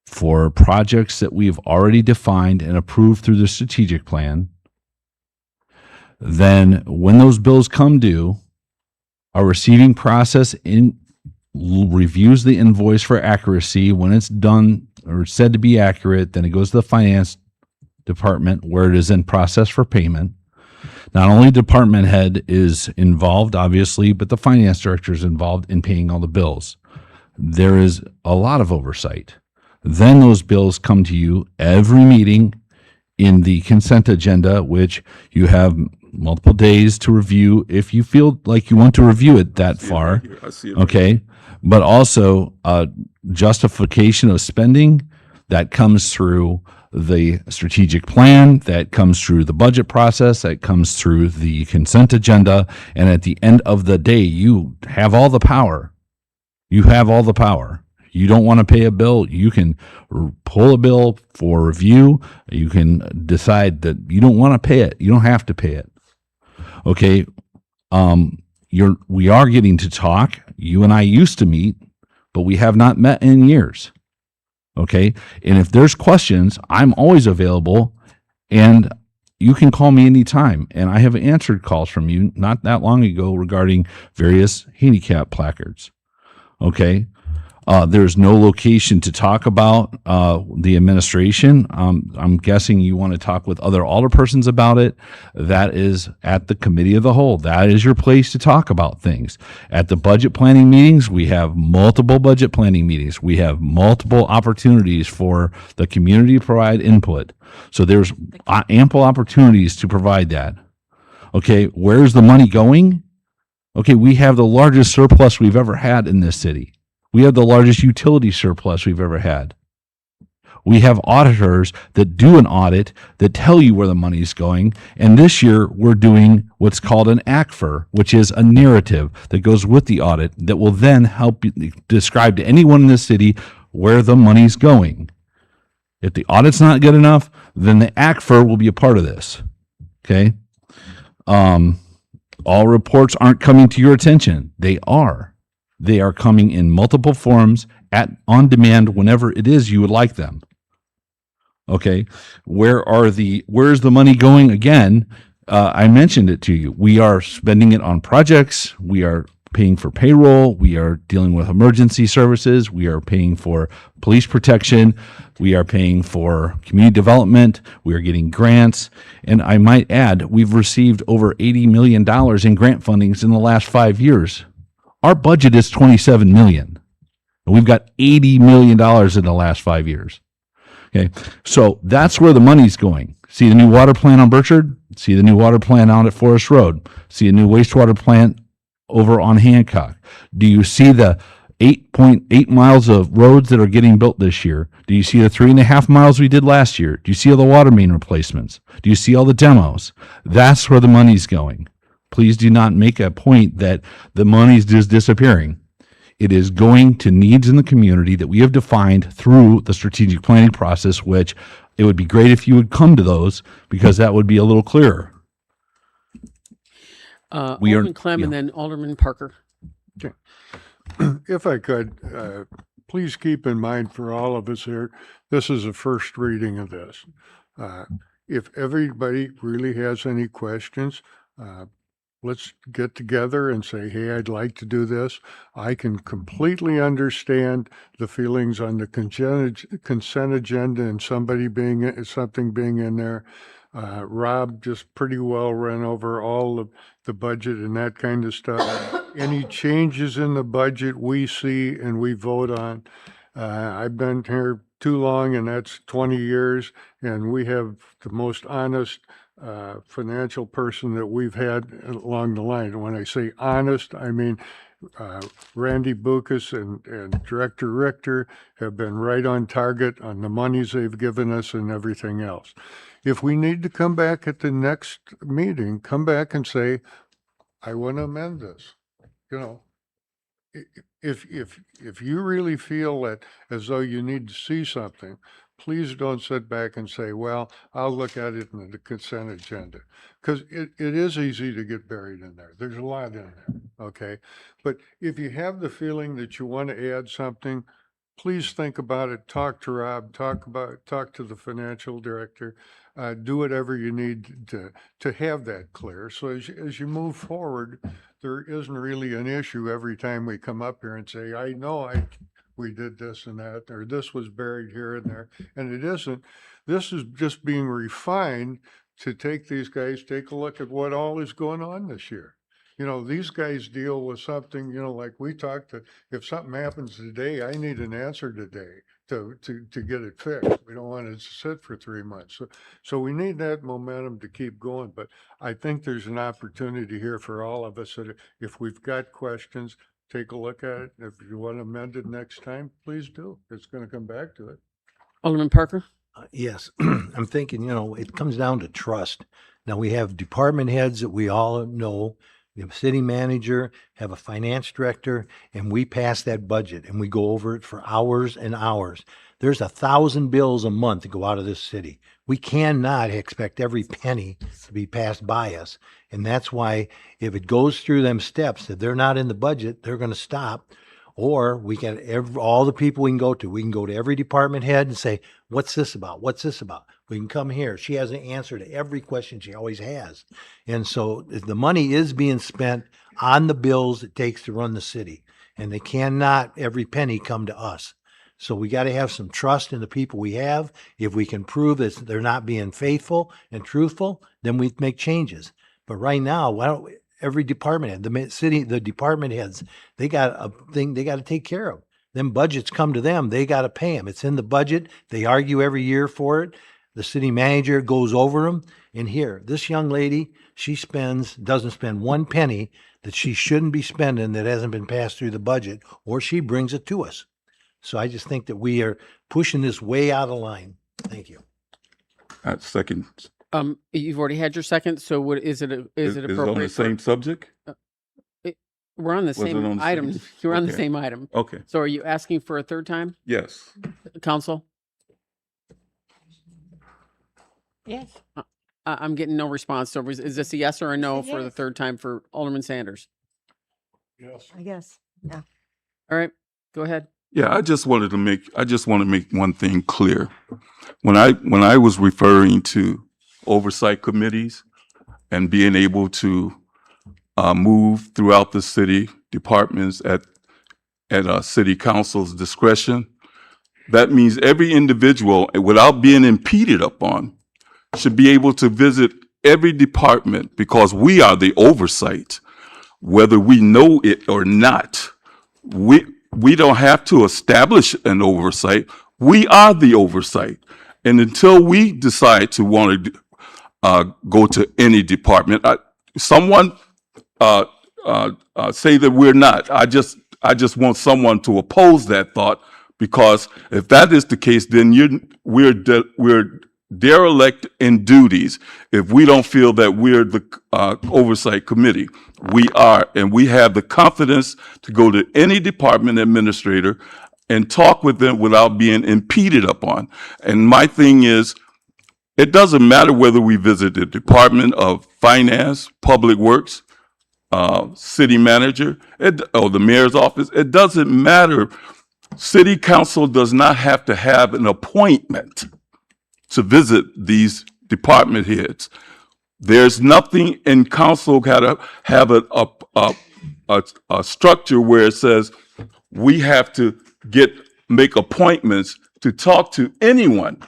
for projects that we've already defined and approved through the strategic plan. Then when those bills come due, our receiving process reviews the invoice for accuracy. When it's done or said to be accurate, then it goes to the finance department where it is in process for payment. Not only department head is involved, obviously, but the finance director is involved in paying all the bills. There is a lot of oversight. Then those bills come to you every meeting in the consent agenda, which you have multiple days to review if you feel like you want to review it that far. I see it. Okay. But also justification of spending that comes through the strategic plan, that comes through the budget process, that comes through the consent agenda. And at the end of the day, you have all the power. You have all the power. You don't want to pay a bill, you can pull a bill for review. You can decide that you don't want to pay it. You don't have to pay it. Okay. We are getting to talk. You and I used to meet, but we have not met in years. Okay. And if there's questions, I'm always available, and you can call me anytime. And I have answered calls from you not that long ago regarding various handicap placards. Okay. There's no location to talk about the administration. I'm guessing you want to talk with other alderpersons about it. That is at the committee of the whole. That is your place to talk about things. At the budget planning meetings, we have multiple budget planning meetings. We have multiple opportunities for the community to provide input. So there's ample opportunities to provide that. Okay, where's the money going? Okay, we have the largest surplus we've ever had in this city. We have the largest utility surplus we've ever had. We have auditors that do an audit that tell you where the money is going. And this year we're doing what's called an ACFR, which is a narrative that goes with the audit that will then help you describe to anyone in the city where the money's going. If the audit's not good enough, then the ACFR will be a part of this. Okay. All reports aren't coming to your attention. They are. They are coming in multiple forms on demand whenever it is you would like them. Okay. Where's the money going? Again, I mentioned it to you. We are spending it on projects. We are paying for payroll. We are dealing with emergency services. We are paying for police protection. We are paying for community development. We are getting grants. And I might add, we've received over $80 million in grant fundings in the last 5 years. Our budget is $27 million. And we've got $80 million in the last 5 years. Okay. So that's where the money's going. See the new water plant on Burchard? See the new water plant out at Forest Road? See a new wastewater plant over on Hancock? Do you see the 8.8 miles of roads that are getting built this year? Do you see the 3.5 miles we did last year? Do you see all the water main replacements? Do you see all the demos? That's where the money's going. Please do not make a point that the money's just disappearing. It is going to needs in the community that we have defined through the strategic planning process, which it would be great if you would come to those, because that would be a little clearer. Alderman Clem and then Alderman Parker. If I could, please keep in mind for all of us here, this is a first reading of this. If everybody really has any questions, let's get together and say, hey, I'd like to do this. I can completely understand the feelings on the consent agenda and something being in there. Rob just pretty well ran over all of the budget and that kind of stuff. Any changes in the budget we see and we vote on. I've been here too long, and that's 20 years, and we have the most honest financial person that we've had along the line. And when I say honest, I mean Randy Bucas and Director Richter have been right on target on the monies they've given us and everything else. If we need to come back at the next meeting, come back and say, I want to amend this. You know, if you really feel that as though you need to see something, please don't sit back and say, well, I'll look at it in the consent agenda. Because it is easy to get buried in there. There's a lot in there, okay? But if you have the feeling that you want to add something, please think about it. Talk to Rob, talk to the financial director, do whatever you need to have that clear. So as you move forward, there isn't really an issue every time we come up here and say, I know we did this and that, or this was buried here and there. And it isn't. This is just being refined to take these guys, take a look at what all is going on this year. You know, these guys deal with something, you know, like we talked to, if something happens today, I need an answer today to get it fixed. We don't want it to sit for 3 months. So we need that momentum to keep going. But I think there's an opportunity here for all of us that if we've got questions, take a look at it. If you want to amend it next time, please do. It's going to come back to it. Alderman Parker? Yes, I'm thinking, you know, it comes down to trust. Now, we have department heads that we all know. We have a city manager, have a finance director, and we pass that budget and we go over it for hours and hours. There's 1,000 bills a month to go out of this city. We cannot expect every penny to be passed by us. And that's why if it goes through them steps, if they're not in the budget, they're going to stop. Or we can, all the people we can go to, we can go to every department head and say, what's this about? What's this about? We can come here. She has an answer to every question she always has. And so the money is being spent on the bills it takes to run the city. And they cannot, every penny, come to us. So we got to have some trust in the people we have. If we can prove that they're not being faithful and truthful, then we make changes. But right now, why don't we, every department head, the department heads, they got a thing they got to take care of. Them budgets come to them. They got to pay them. It's in the budget. They argue every year for it. The city manager goes over them. And here, this young lady, she doesn't spend one penny that she shouldn't be spending that hasn't been passed through the budget, or she brings it to us. So I just think that we are pushing this way out of line. Thank you. Second. You've already had your second, so what is it? Is it Is it appropriate? on the same subject? We're on the Was it same on the item. same- You're on the okay. same item. Okay. So are you asking for a third time, Yes. Council? Yes. I'm getting no response. So is this a yes or a no It's a for the yes. third time for Alderman Sanders? Yes. I guess. Yeah. All right, go ahead. Yeah, I just want to make one thing clear. When I was referring to oversight committees and being able to move throughout the city departments at city council's discretion, that means every individual, without being impeded upon, should be able to visit every department because we are the oversight, whether we know it or not. We don't have to establish an oversight. We are the oversight. And until we decide to want to go to any department, someone say that we're not. I just want someone to oppose that thought, because if that is the case, then we're derelict in duties if we don't feel that we're the oversight committee. We are, and we have the confidence to go to any department administrator and talk with them without being impeded upon. And my thing is, it doesn't matter whether we visit the Department of Finance, Public Works, city manager, or the mayor's office. It doesn't matter. City council does not have to have an appointment to visit these department heads. There's nothing in council got to have a structure where it says we have to make appointments to talk to anyone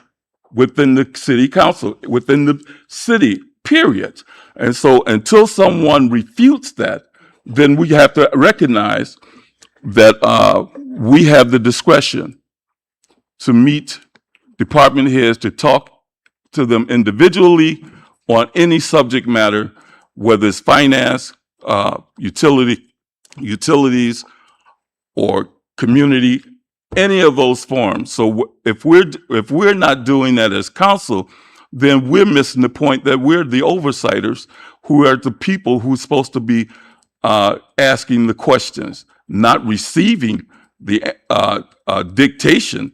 within the city council, within the city, period. And so until someone refutes that, then we have to recognize that we have the discretion to meet department heads, to talk to them individually on any subject matter, whether it's finance, utilities, or community, any of those forms. So if we're not doing that as council, then we're missing the point that we're the oversights who are the people who's supposed to be asking the questions, not receiving the dictation.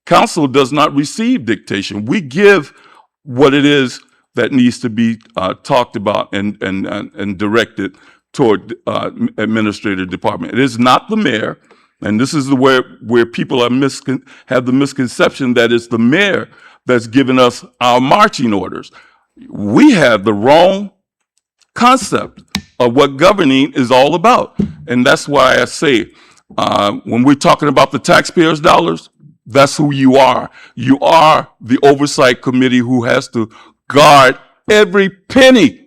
Council does not receive dictation. We give what it is that needs to be talked about and directed toward administrative department. It is not the mayor, and this is where people are have the misconception that it's the mayor that's giving us our marching orders. We have the wrong concept of what governing is all about, and that's why I say when we're talking about the taxpayers' dollars, that's who you are. You are the oversight committee who has to guard every penny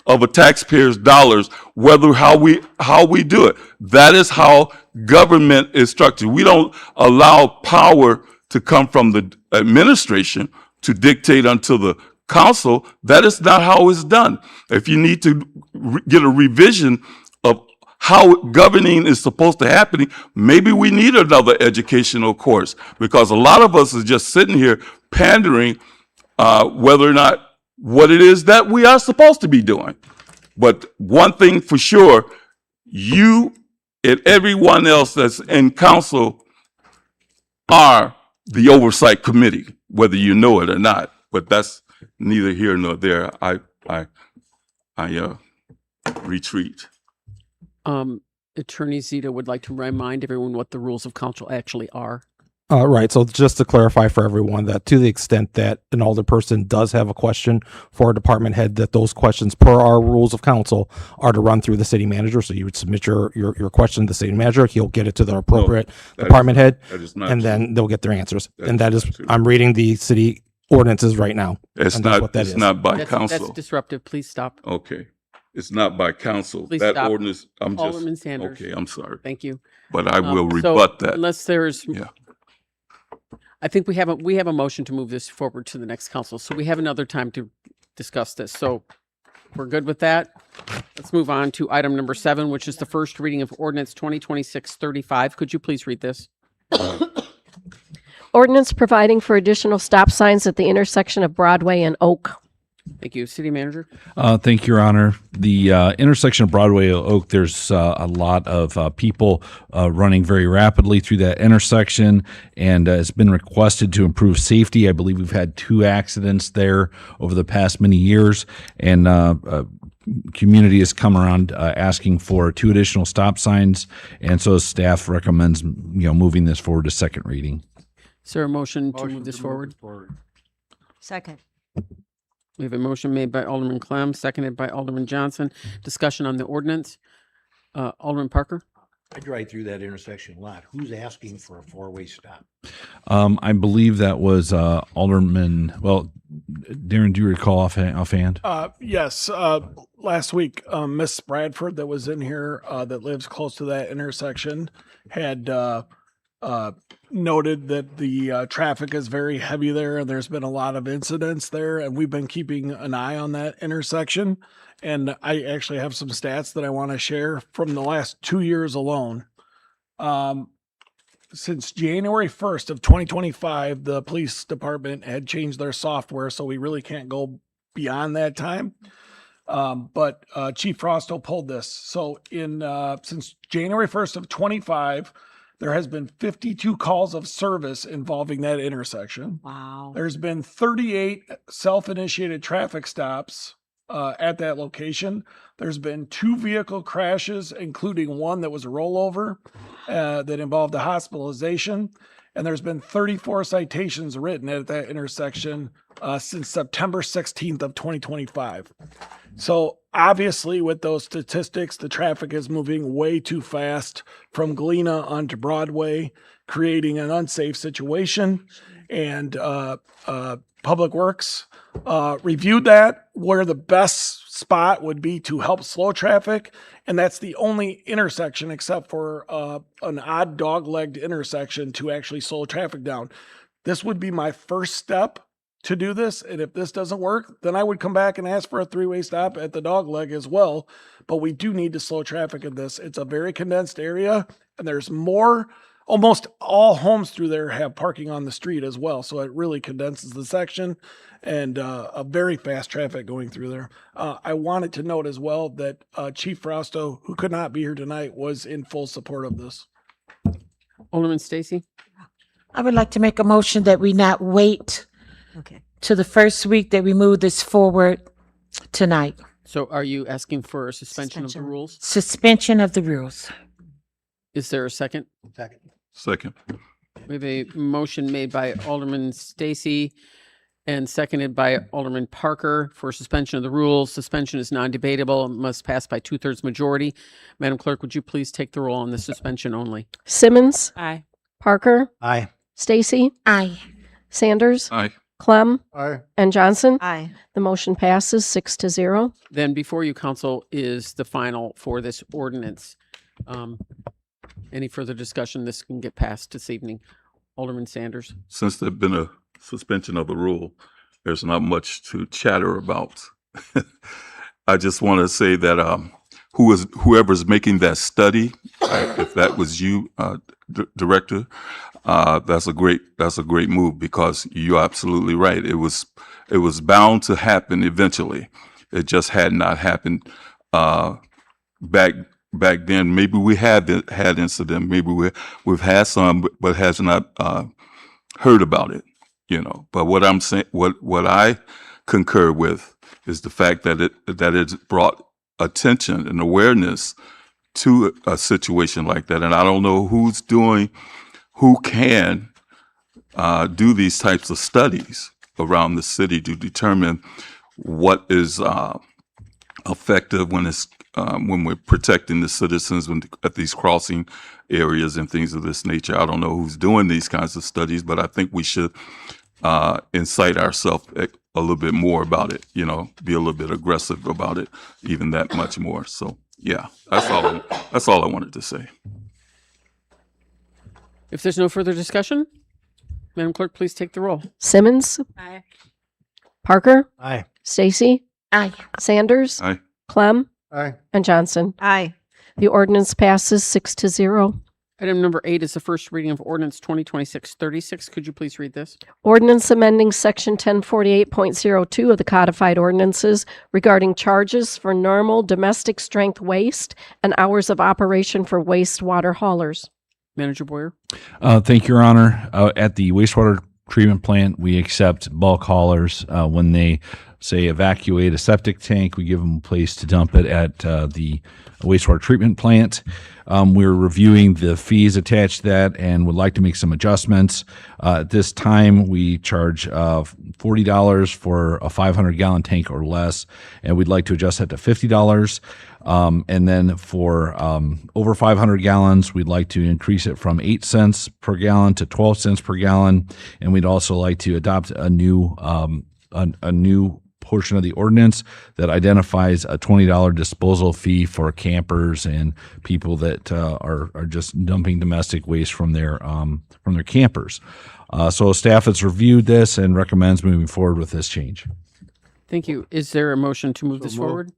of a taxpayer's dollars, how we do it. That is how government is structured. We don't allow power to come from the administration to dictate unto the council. That is not how it's done. If you need to get a revision of how governing is supposed to happen, maybe we need another educational course, because a lot of us is just sitting here pandering whether or not what it is that we are supposed to be doing. But one thing for sure, you and everyone else that's in council are the oversight committee, whether you know it or not. But that's neither here nor there. I retreat. Attorney Zita would like to remind everyone what the rules of council actually are. Right. So just to clarify for everyone, that to the extent that an alderperson does have a question for a department head, that those questions per our rules of council are to run through the city manager. So you would submit your question to the city manager. He'll get it to the appropriate department head, and then they'll get their answers. And that is, I'm reading the city ordinances right now. It's not by council. That's disruptive. Please stop. Okay. It's not by council. Please that stop. Ordinance, Alderman Sanders. Okay, I'm sorry. Thank you. But I will So rebut that. Unless there's, Yeah. I think we have a motion to move this forward to the next council. So we have another time to discuss this. So we're good with that. Let's move on to item number 7, which is the first reading of ordinance 2026-35. Could you please read this? Ordinance providing for additional stop signs at the intersection of Broadway and Oak. Thank you. City manager. Thank you, Your Honor. The intersection of Broadway and Oak, there's a lot of people running very rapidly through that intersection, and it's been requested to improve safety. I believe we've had 2 accidents there over the past many years, and community has come around asking for 2 additional stop signs, and so staff recommends moving this forward to second reading. Is there a motion to move this forward? Second. We have a motion made by Alderman Clem, seconded by Alderman Johnson. Discussion on the ordinance. Alderman Parker? I drive through that intersection a lot. Who's asking for a 4-way stop? I believe that was Alderman, Darren, do you recall offhand? Yes. Last week, Miss Bradford that was in here that lives close to that intersection had noted that the traffic is very heavy there, and there's been a lot of incidents there, and we've been keeping an eye on that intersection. And I actually have some stats that I want to share from the last 2 years alone. Since January 1st of 2025, the police department had changed their software, so we really can't go beyond that time. But Chief Frosto pulled this. So since January 1st of 25, there has been 52 calls of service involving that intersection. Wow. There's been 38 self-initiated traffic stops at that location. There's been 2 vehicle crashes, including one that was a rollover that involved a hospitalization. and there's been 34 citations written at that intersection since September 16th of 2025. So obviously with those statistics, the traffic is moving way too fast from Galena onto Broadway, creating an unsafe situation. And Public Works reviewed that, where the best spot would be to help slow traffic. And that's the only intersection except for an odd dog-legged intersection to actually slow traffic down. This would be my first step to do this. And if this doesn't work, then I would come back and ask for a three-way stop at the dog leg as well. But we do need to slow traffic in this. It's a very condensed area, and there's more. Almost all homes through there have parking on the street as well. So it really condenses the section, and a very fast traffic going through there. I wanted to note as well that Chief Frausto, who could not be here tonight, was in full support of this. Alderman Stacy? I would like to make a motion that we not wait to the first week, that we move this forward tonight. So are you asking for a suspension of the rules? Suspension of the rules. Is there a second? Second. We have a motion made by Alderman Stacy and seconded by Alderman Parker for suspension of the rules. Suspension is non-debatable and must pass by 2/3 majority. Madam Clerk, would you please take the roll on the suspension only? Simmons. Aye. Parker. Aye. Stacy. Aye. Sanders. Aye. Clem. Aye. And Johnson. Aye. The motion passes 6-0. Then before you, council, is the final for this ordinance. Any further discussion? This can get passed this evening. Alderman Sanders. Since there's been a suspension of the rule, there's not much to chatter about. I just want to say that whoever's making that study, if that was you, Director, that's a great move, because you're absolutely right. It was bound to happen eventually. It just had not happened back then. Maybe we had incident. Maybe we've had some, but has not heard about it. But what I'm saying, what I concur with, is the fact that it's brought attention and awareness to a situation like that. And I don't know who can do these types of studies around the city to determine what is effective when we're protecting the citizens at these crossing areas and things of this nature. I don't know who's doing these kinds of studies, but I think we should incite ourselves a little bit more about it, be a little bit aggressive about it, even that much more. So yeah, that's all I wanted to say. If there's no further discussion, Madam Clerk, please take the roll. Simmons. Aye. Parker. Aye. Stacy. Aye. Sanders. Aye. Clem. Aye. And Johnson. Aye. The ordinance passes 6-0. Item number 8 is the first reading of ordinance 2026-36. Could you please read this? Ordinance amending section 1048.02 of the codified ordinances regarding charges for normal domestic strength waste and hours of operation for wastewater haulers. Manager Boyer? Thank you, Your Honor. At the wastewater treatment plant, we accept bulk haulers. When they say evacuate a septic tank, we give them a place to dump it at the wastewater treatment plant. We're reviewing the fees attached to that and would like to make some adjustments. At this time, we charge $40 for a 500-gallon tank or less, and we'd like to adjust that to $50. And then for over 500 gallons, we'd like to increase it from 8 cents per gallon to 12 cents per gallon. And we'd also like to adopt a new portion of the ordinance that identifies a $20 disposal fee for campers and people that are just dumping domestic waste from their campers. So staff has reviewed this and recommends moving forward with this change. Thank you. Is there a motion to move this forward?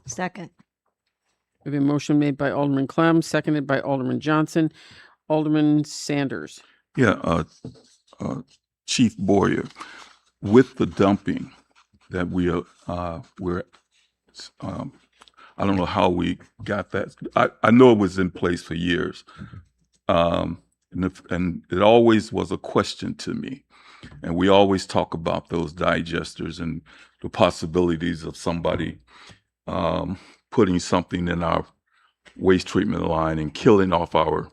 Second. We have a motion made by Alderman Clem, seconded by Alderman Johnson. Alderman Sanders. Yeah, Chief Boyer, with the dumping that we're I don't know how we got that. I know it was in place for years, and it always was a question to me. And we always talk about those digesters and the possibilities of somebody putting something in our waste treatment line and killing off our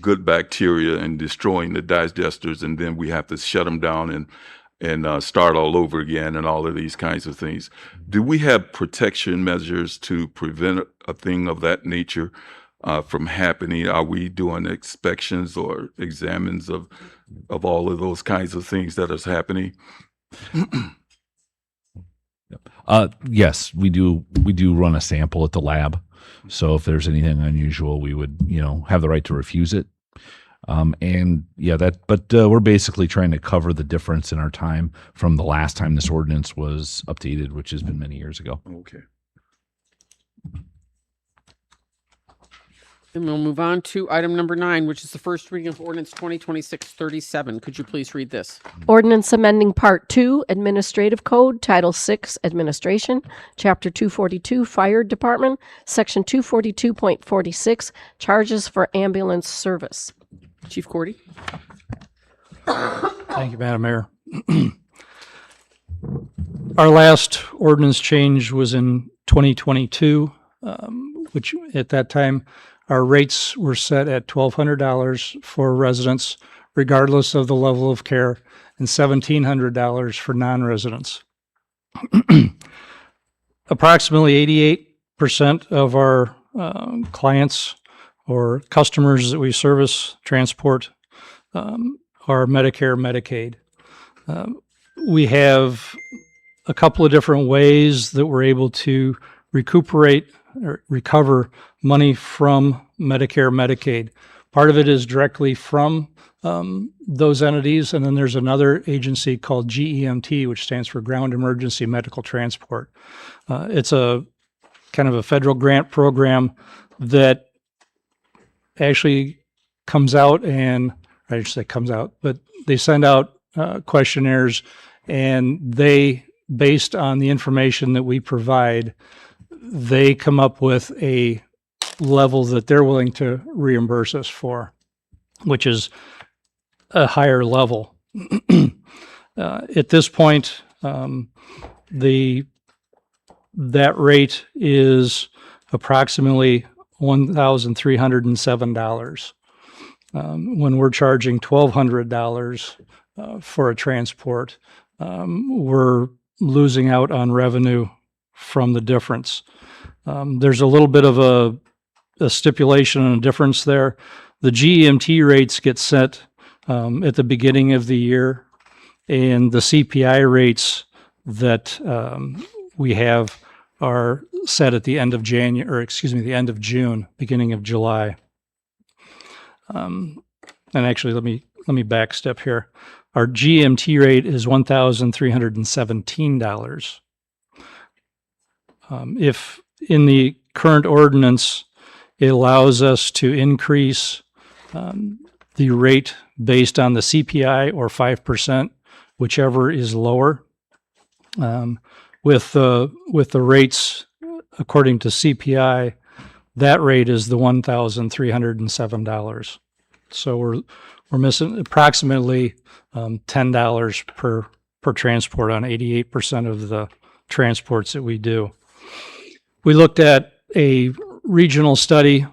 good bacteria and destroying the digesters, and then we have to shut them down and start all over again and all of these kinds of things. Do we have protection measures to prevent a thing of that nature from happening? Are we doing inspections or examines of all of those kinds of things that is happening? Yes, we do. We do run a sample at the lab. So if there's anything unusual, we would, have the right to refuse it. But we're basically trying to cover the difference in our time from the last time this ordinance was updated, which has been many years ago. Okay. And we'll move on to item number 9, which is the first reading of ordinance 2026-37. Could you please read this? Ordinance amending Part 2 Administrative Code, Title 6 Administration, Chapter 242 Fire Department, Section 242.46 Charges for Ambulance Service. Chief Cordy? Thank you, Madam Mayor. Our last ordinance change was in 2022, which at that time, our rates were set at $1,200 for residents, regardless of the level of care, and $1,700 for non-residents. Approximately 88% of our clients or customers that we service, transport, are Medicare, Medicaid. We have a couple of different ways that we're able to recuperate or recover money from Medicare, Medicaid. Part of it is directly from those entities, and then there's another agency called GEMT, which stands for Ground Emergency Medical Transport. It's a kind of a federal grant program that actually comes out but they send out questionnaires, and they, based on the information that we provide, they come up with a level that they're willing to reimburse us for, which is a higher level. At this point, that rate is approximately $1,307. When we're charging $1,200 for a transport, we're losing out on revenue from the difference. There's a little bit of a stipulation and a difference there. The GEMT rates get set at the beginning of the year, and the CPI rates that we have are set at the end of the end of June, beginning of July. And actually, let me back step here. Our GMT rate is $1,317. If in the current ordinance, it allows us to increase the rate based on the CPI or 5%, whichever is lower. With the rates according to CPI, that rate is the $1,307. So we're missing approximately $10 per transport on 88% of the transports that we do. We looked at a regional study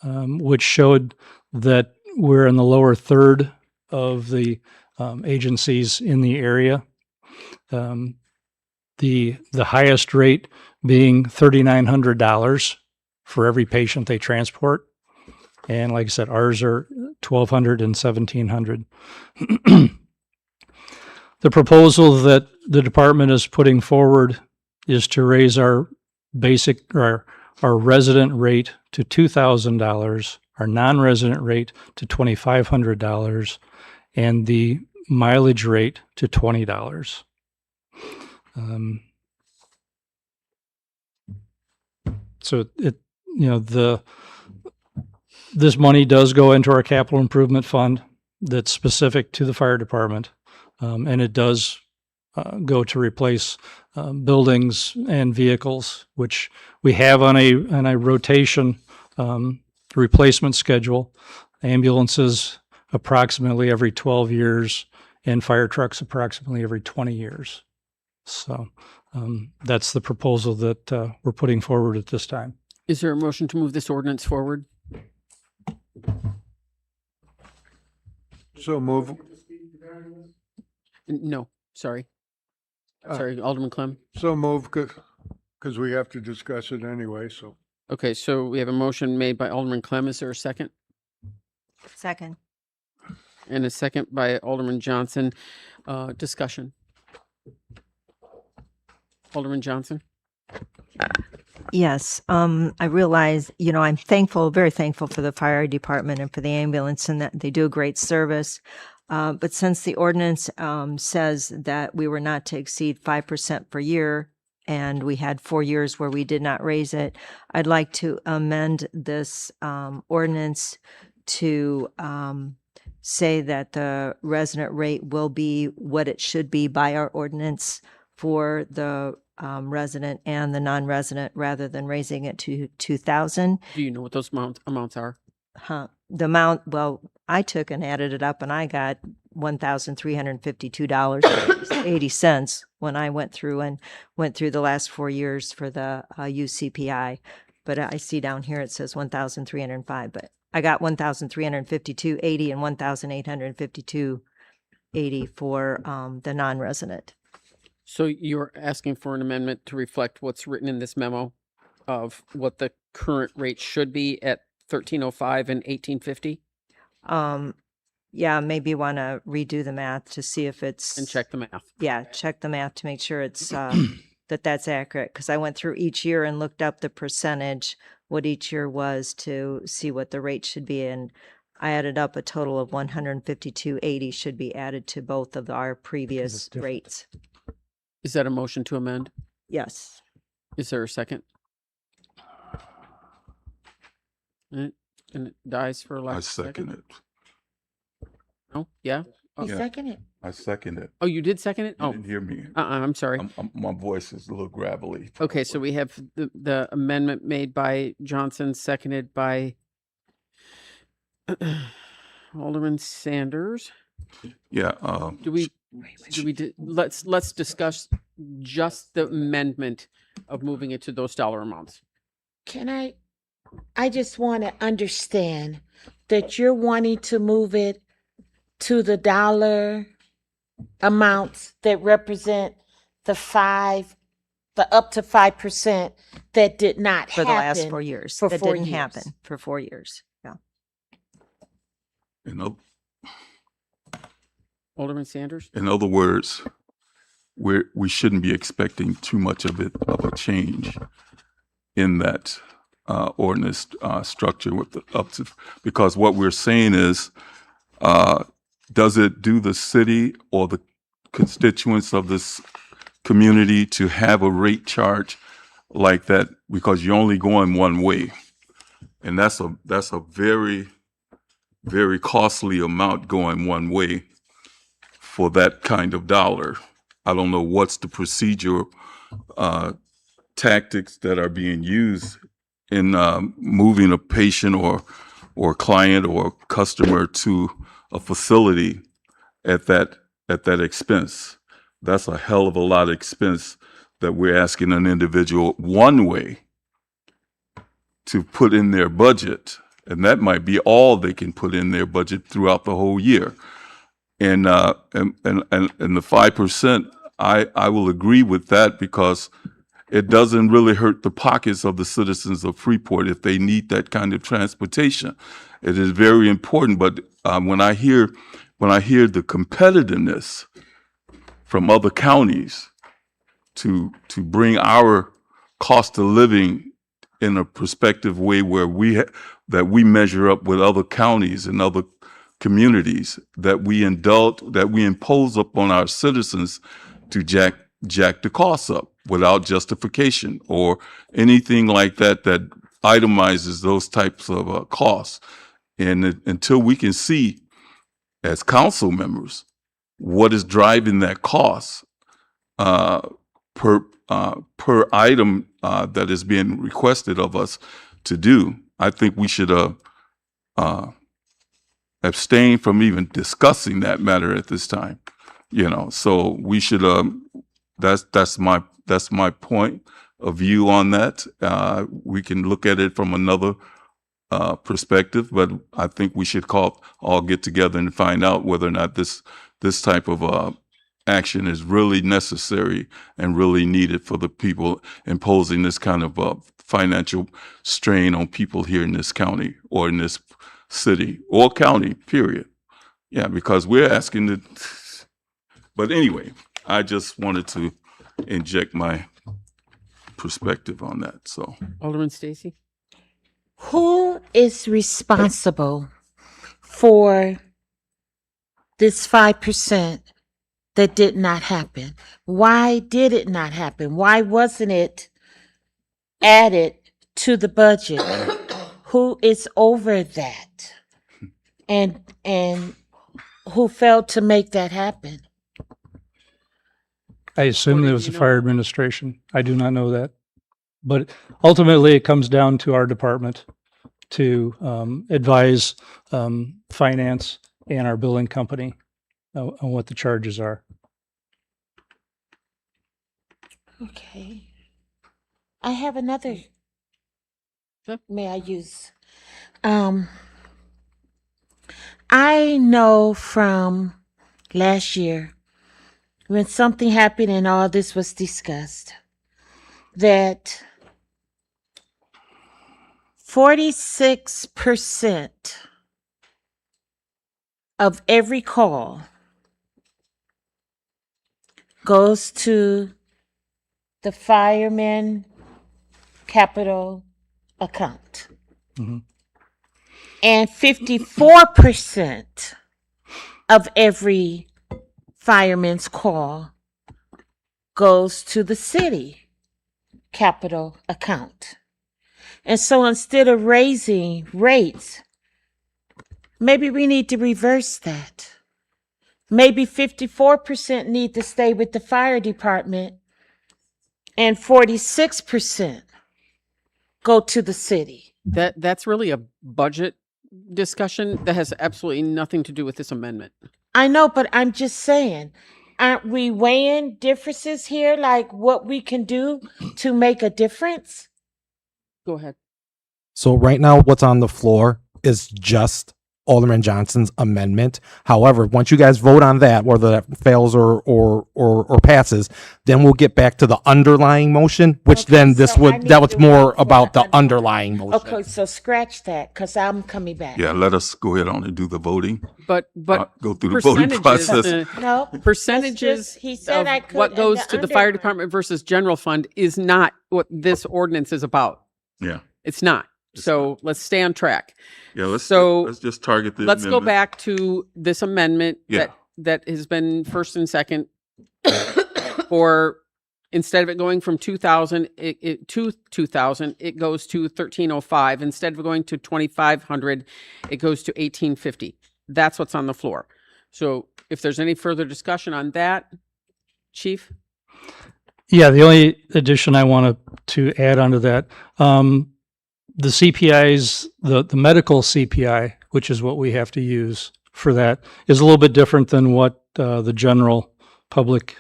which showed that we're in the lower third of the agencies in the area. The highest rate being $3,900 for every patient they transport. And like I said, ours are $1,200 and $1,700. The proposal that the department is putting forward is to raise our basic or our resident rate to $2,000, our non-resident rate to $2,500, and the mileage rate to $20. So this money does go into our capital improvement fund that's specific to the fire department, and it does go to replace buildings and vehicles, which we have on a rotation replacement schedule. Ambulances approximately every 12 years, and fire trucks approximately every 20 years. So that's the proposal that we're putting forward at this time. Is there a motion to move this ordinance forward? So move. No, sorry. Uh, Sorry, Alderman Clem. So move, because we have to discuss it anyway, so. Okay, so we have a motion made by Alderman Clem. Is there a second? Second. And a second by Alderman Johnson. Discussion. Alderman Johnson? Yes, I realize, I'm thankful, very thankful for the fire department and for the ambulance and that they do a great service. But since the ordinance says that we were not to exceed 5% per year, and we had 4 years where we did not raise it, I'd like to amend this ordinance to say that the resident rate will be what it should be by our ordinance for the resident and the non-resident, rather than raising it to 2,000. Do you know what those amounts are? The amount, well, I took and added it up and I got $1,352.80 when I went through the last 4 years for the UCPI. But I see down here it says 1,305, but I got 1,352.80 and 1,852.80 for the non-resident. So you're asking for an amendment to reflect what's written in this memo of what the current rate should be at 1,305 and 1,850? Yeah, maybe want to redo the math to see if it's. And check the math. Yeah, check the math to make sure it's, that's accurate. Because I went through each year and looked up the percentage, what each year was, to see what the rate should be. And I added up a total of 152.80 should be added to both of our previous rates. Is that a motion to amend? Yes. Is there a second? And it dies for lack I of second it. No? Yeah? He Yeah. seconded. I second it. Oh, you did second it? You Oh, didn't hear me. I'm sorry. My voice is a little gravelly. Okay, so we have the amendment made by Johnson, seconded by Alderman Sanders. Yeah. Let's discuss just the amendment of moving it to those dollar amounts. I just want to understand that you're wanting to move it to the dollar amounts that represent the up to 5% that did not For happen. the last 4 years. For That 4 didn't years. happen for 4 years. Yeah. Alderman Sanders? In other words, we shouldn't be expecting too much of a change in that ordinance structure with the up to, because what we're saying is, does it do the city or the constituents of this community to have a rate charge like that? Because you're only going one way, and that's a very, very costly amount going one way for that kind of dollar. I don't know what's the procedure, tactics that are being used in moving a patient or client or customer to a facility at that expense. That's a hell of a lot of expense that we're asking an individual one way to put in their budget, and that might be all they can put in their budget throughout the whole year. And the 5%, I will agree with that, because it doesn't really hurt the pockets of the citizens of Freeport if they need that kind of transportation. It is very important. But when I hear the competitiveness from other counties to bring our cost of living in a perspective way where that we measure up with other counties and other communities, that we impose upon our citizens to jack the costs up without justification or anything like that itemizes those types of costs. And until we can see as council members what is driving that cost per item that is being requested of us to do, I think we should abstain from even discussing that matter at this time. So we should. That's my point of view on that. We can look at it from another perspective, but I think we should all get together and find out whether or not this type of action is really necessary and really needed for the people, imposing this kind of financial strain on people here in this county or in this city or county, period. Yeah, because we're asking the. But anyway, I just wanted to inject my perspective on that. So, Alderman Stacy. Who is responsible for this 5% that did not happen? Why did it not happen? Why wasn't it added to the budget? Who is over that? And who failed to make that happen? I assume it was the fire administration. I do not know that. But ultimately, it comes down to our department to advise finance and our billing company on what the charges are. Okay. I have another. May I use? I know from last year when something happened and all this was discussed that 46% of every call goes to the fireman capital account. Mm-hmm. And 54% of every fireman's call goes to the city capital account. And so instead of raising rates, maybe we need to reverse that. Maybe 54% need to stay with the fire department and 46% go to the city. That's really a budget discussion that has absolutely nothing to do with this amendment. I know, but I'm just saying, aren't we weighing differences here, like what we can do to make a difference? Go ahead. So right now, what's on the floor is just Alderman Johnson's amendment. However, once you guys vote on that, whether that fails or passes, then we'll get back to the underlying motion, which Okay, then this so I would, need that was to more wait for about the the underlying motion. Okay, so scratch that, because I'm coming back. yeah, let us go ahead on and do the voting. But Go through the voting percentages, process. No, percentages he said of I could what in goes the to the fire underline. department versus general fund is not what this ordinance is about. Yeah. It's not. So let's stay on track. Yeah, let's just target the Let's go amendment. back to this amendment Yeah. that has been first and second for, instead of it going from 2,000 to 2,000, it goes to 1,305. Instead of going to 2,500, it goes to 1,850. That's what's on the floor. So if there's any further discussion on that, Chief? Yeah, the only addition I wanted to add onto that, the CPIs, the medical CPI, which is what we have to use for that, is a little bit different than what the general public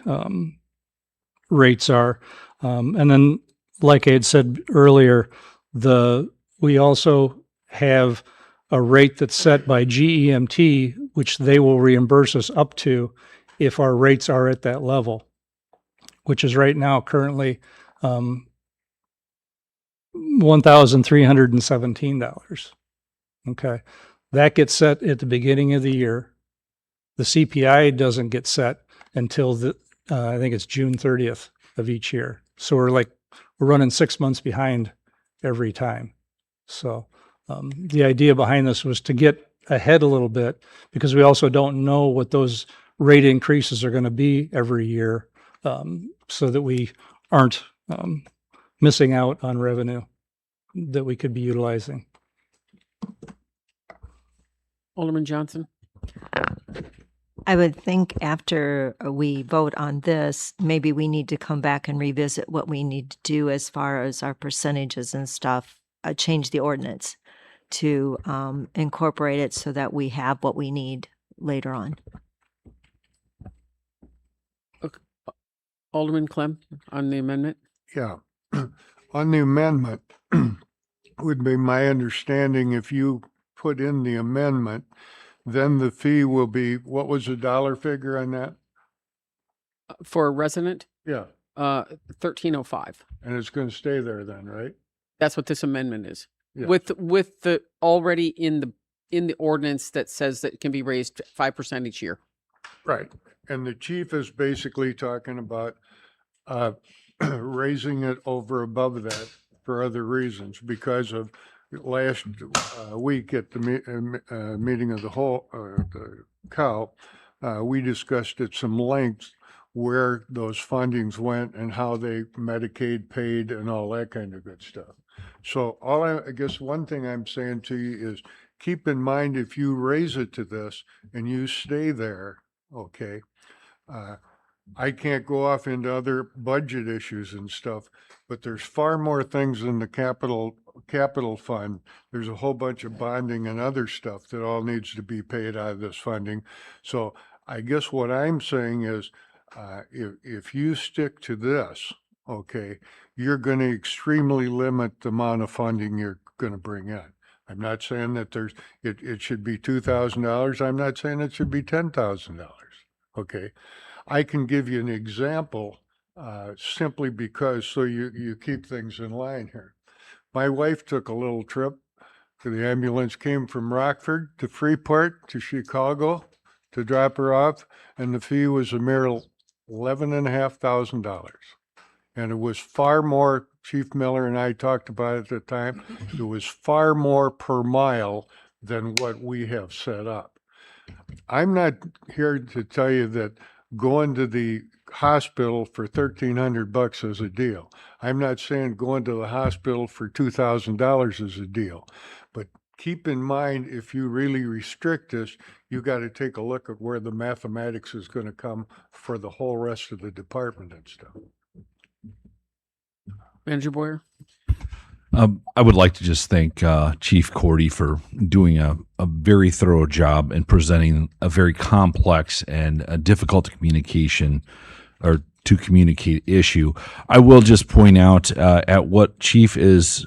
rates are. And then, like I had said earlier, we also have a rate that's set by GEMT, which they will reimburse us up to if our rates are at that level, which is right now currently $1,317. Okay. That gets set at the beginning of the year. The CPI doesn't get set until I think it's June 30th of each year. So we're running 6 months behind every time. So the idea behind this was to get ahead a little bit, because we also don't know what those rate increases are going to be every year, so that we aren't missing out on revenue that we could be utilizing. Alderman Johnson? I would think after we vote on this, maybe we need to come back and revisit what we need to do as far as our percentages and stuff, change the ordinance to incorporate it so that we have what we need later on. Okay. Alderman Clem on the amendment? Yeah. On the amendment, would be my understanding, if you put in the amendment, then the fee will be, what was the dollar figure on that? For a resident, Yeah, 1305. and it's going to stay there then, right? That's what this amendment is. Yeah. With the already in the ordinance that says that it can be raised 5% each year. Right. And the chief is basically talking about raising it over above that for other reasons because of last week at the meeting of the whole, the COW, we discussed at some length where those fundings went and how they Medicaid paid and all that kind of good stuff. So I guess one thing I'm saying to you is keep in mind, if you raise it to this and you stay there, okay, I can't go off into other budget issues and stuff, but there's far more things in the capital fund. There's a whole bunch of bonding and other stuff that all needs to be paid out of this funding. So I guess what I'm saying is, if you stick to this, okay, you're going to extremely limit the amount of funding you're going to bring in. I'm not saying that it should be $2,000. I'm not saying it should be $10,000. Okay. I can give you an example simply because so you keep things in line here. My wife took a little trip. The ambulance came from Rockford to Freeport to Chicago to drop her off, and the fee was a mere $11,500. And it was far more, Chief Miller and I talked about it at the time, it was far more per mile than what we have set up. I'm not here to tell you that going to the hospital for $1,300 is a deal. I'm not saying going to the hospital for $2,000 is a deal. But keep in mind, if you really restrict this, you got to take a look at where the mathematics is going to come for the whole rest of the department and stuff. Manager Boyer? I would like to just thank Chief Cordy for doing a very thorough job and presenting a very complex and difficult to communicate issue. I will just point out at what Chief is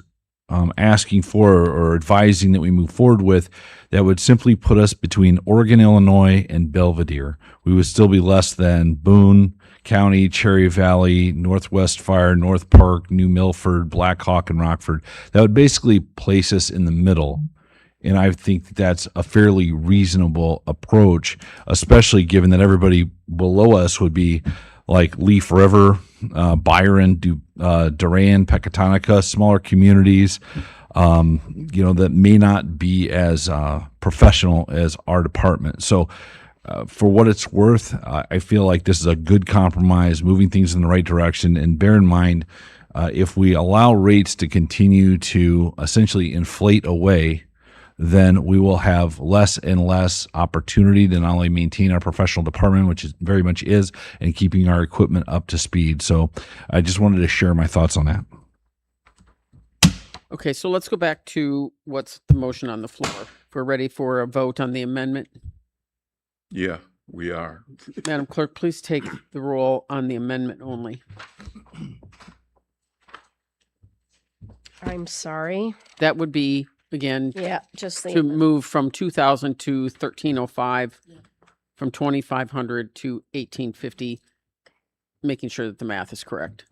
asking for or advising that we move forward with, that would simply put us between Oregon, Illinois, and Belvedere. We would still be less than Boone County, Cherry Valley, Northwest Fire, North Park, New Milford, Black Hawk, and Rockford. That would basically place us in the middle. And I think that's a fairly reasonable approach, especially given that everybody below us would be like Leaf River, Byron, Duran, Pecatonica, smaller communities, that may not be as professional as our department. So for what it's worth, I feel like this is a good compromise, moving things in the right direction. And bear in mind, if we allow rates to continue to essentially inflate away, then we will have less and less opportunity to not only maintain our professional department, which is very much is, and keeping our equipment up to speed. So I just wanted to share my thoughts on that. Okay, so let's go back to what's the motion on the floor. If we're ready for a vote on the amendment. Yeah, we are. Madam Clerk, please take the roll on the amendment only. I'm sorry. That would be, again, Yeah, just to the, move from 2,000 to 1,305, from 2,500 to 1,850, making sure that the math is correct.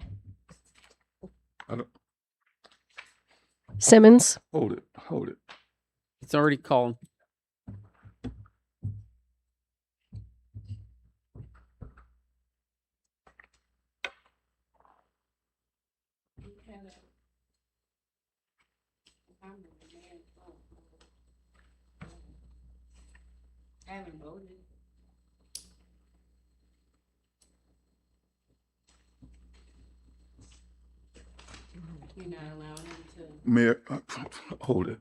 Simmons, Hold it. It's already called. Haven't voted. You're not allowing him to. Mayor, hold it.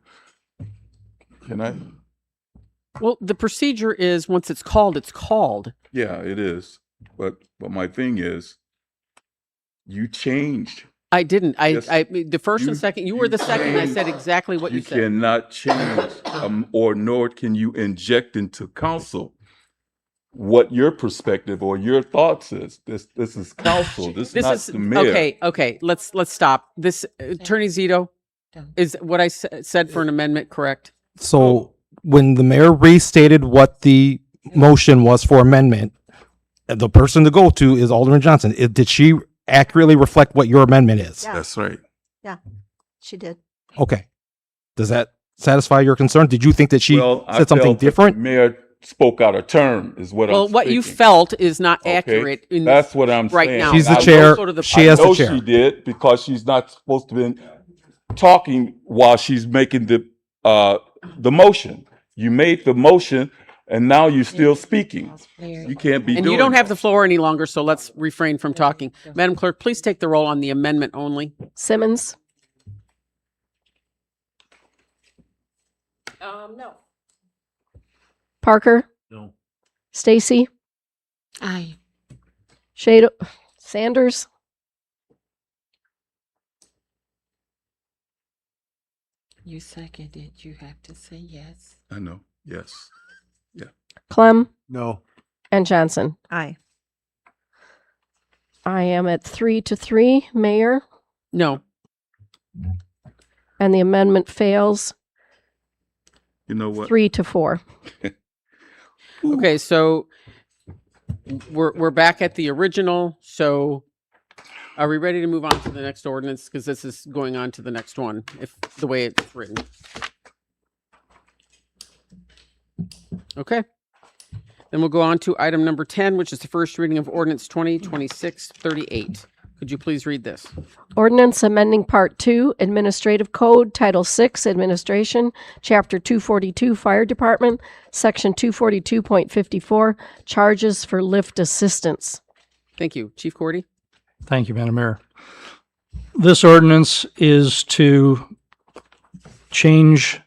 Can I? Well, the procedure is once it's called, it's called. Yeah, it is. But my thing is, you changed. I didn't. Yes. The first and second, you were the second. I said changed. exactly what you said. Cannot change, or nor can you inject into council what your perspective or your thoughts is. This is council. This is not the mayor. Okay. Let's stop. This Attorney Zito, Is what I said for an amendment correct? So when the mayor restated what the motion was for amendment, the person to go to is Alderman Johnson. Did she accurately reflect what your amendment is? Yeah. That's right. Yeah, she did. Okay. Does that satisfy your concern? Did you think that she I said something felt that the different? Mayor spoke out of turn is what Well, I'm what you speaking. felt is not Okay, accurate in that's what I'm right saying. now. She's the I chair. Sort of the- She I has the know chair. she did because she's not supposed to be talking while she's making the motion. You made the motion and now you're still speaking. You can't be And doing you don't have that. the floor any longer, so let's refrain from talking. Madam Clerk, please take the roll on the amendment only. Simmons, No. Parker, No. Stacy, Aye. Shade, Sanders, You seconded, you have to say yes. I know. Yes. Clem, No. and Johnson. Aye. I am at 3-3, Mayor, No. and the amendment fails You know what? 3-4. Okay, so we're back at the original. So are we ready to move on to the next ordinance? Because this is going on to the next one, if the way it's written. Okay. Then we'll go on to item number 10, which is the first reading of ordinance 2026-38. Could you please read this? Ordinance amending Part 2, Administrative Code, Title 6, Administration, Chapter 242, Fire Department, Section 242.54, Charges for Lift Assistance. Thank you. Chief Cordy? Thank you, Madam Mayor. This ordinance is to change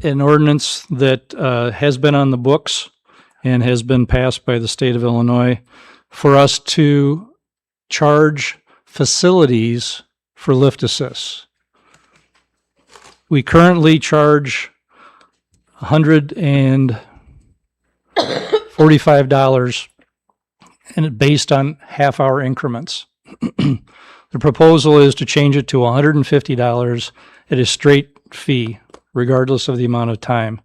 an ordinance that has been on the books and has been passed by the state of Illinois for us to charge facilities for lift assists. We currently charge $145 and it based on half-hour increments. The proposal is to change it to $150 at a straight fee, regardless of the amount of time.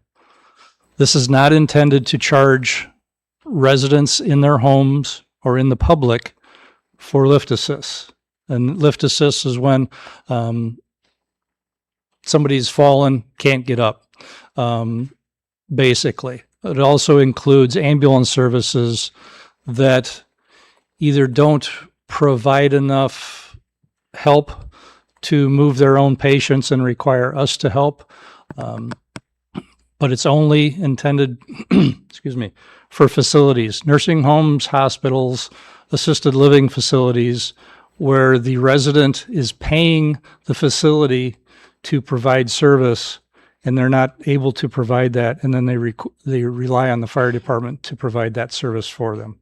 This is not intended to charge residents in their homes or in the public for lift assists. And lift assists is when somebody's fallen, can't get up, basically. It also includes ambulance services that either don't provide enough help to move their own patients and require us to help. But it's only intended, excuse me, for facilities, nursing homes, hospitals, assisted living facilities, where the resident is paying the facility to provide service and they're not able to provide that. And then they rely on the fire department to provide that service for them.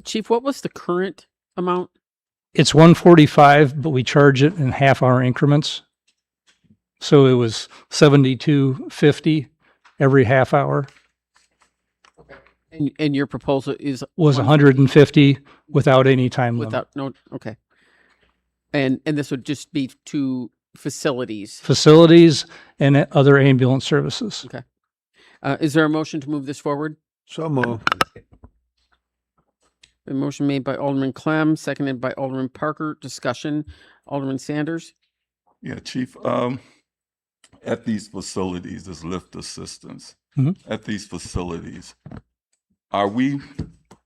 Chief, what was the current amount? It's $145, but we charge it in half-hour increments. So it was $72.50 every half hour. And your proposal is Was $150 without any time limit. without no okay. And this would just be to facilities. Facilities and other ambulance services. Okay. Is there a motion to move this forward? So move. A motion made by Alderman Clem, seconded by Alderman Parker. Discussion. Alderman Sanders? Yeah, Chief, at these facilities, this lift assistance, Mhm. at these facilities, are we,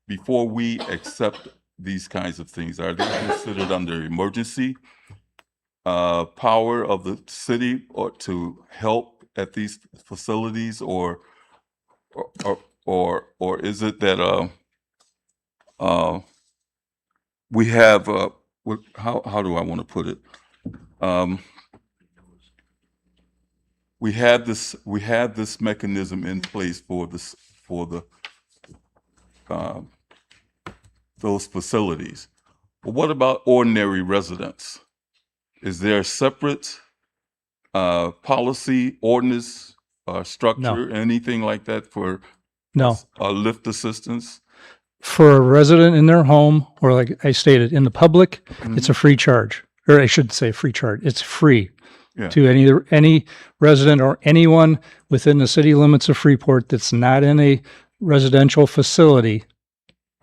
before we accept these kinds of things, are they considered under emergency power of the city or to help at these facilities, or is it that we have how do I want to put it? We had this mechanism in place for those facilities. But what about ordinary residents? Is there a separate policy, ordinance, structure, anything like that for No. lift assistance? For a resident in their home, or like I stated, in the public, it's a free charge. Or I should say free charge. It's free. Yeah. to any resident or anyone within the city limits of Freeport that's not in a residential facility.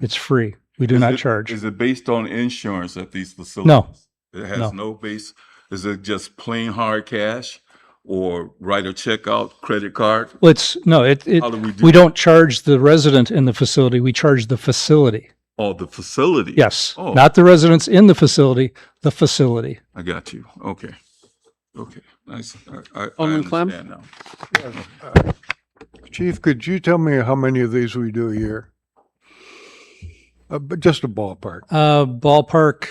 It's free. We do not charge. Is it based on insurance at these facilities? It has No. no base. Is it just plain hard cash, or write a check out, credit card? Well, it's no. How do we do We that? don't charge the resident in the facility. We charge the facility. Oh, the facility. Yes, Oh. not the residents in the facility. The facility. I got you. Okay. Okay. Nice. I Alderman Clem? understand now. Chief, could you tell me how many of these we do a year? But just a ballpark. Ballpark.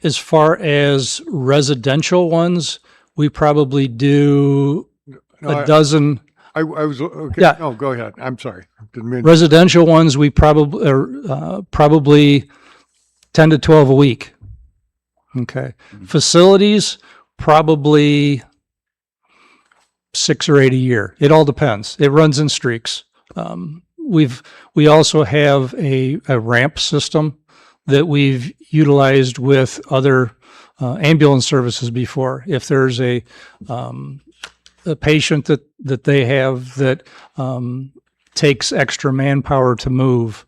As far as residential ones, we probably do No, a dozen. I was, okay. Yeah. No, go ahead. I'm sorry. Didn't mean. Residential ones, we probably 10 to 12 a week. Okay. Facilities, probably 6 or 8 a year. It all depends. It runs in streaks. We also have a ramp system that we've utilized with other ambulance services before. If there's a patient that they have that takes extra manpower to move,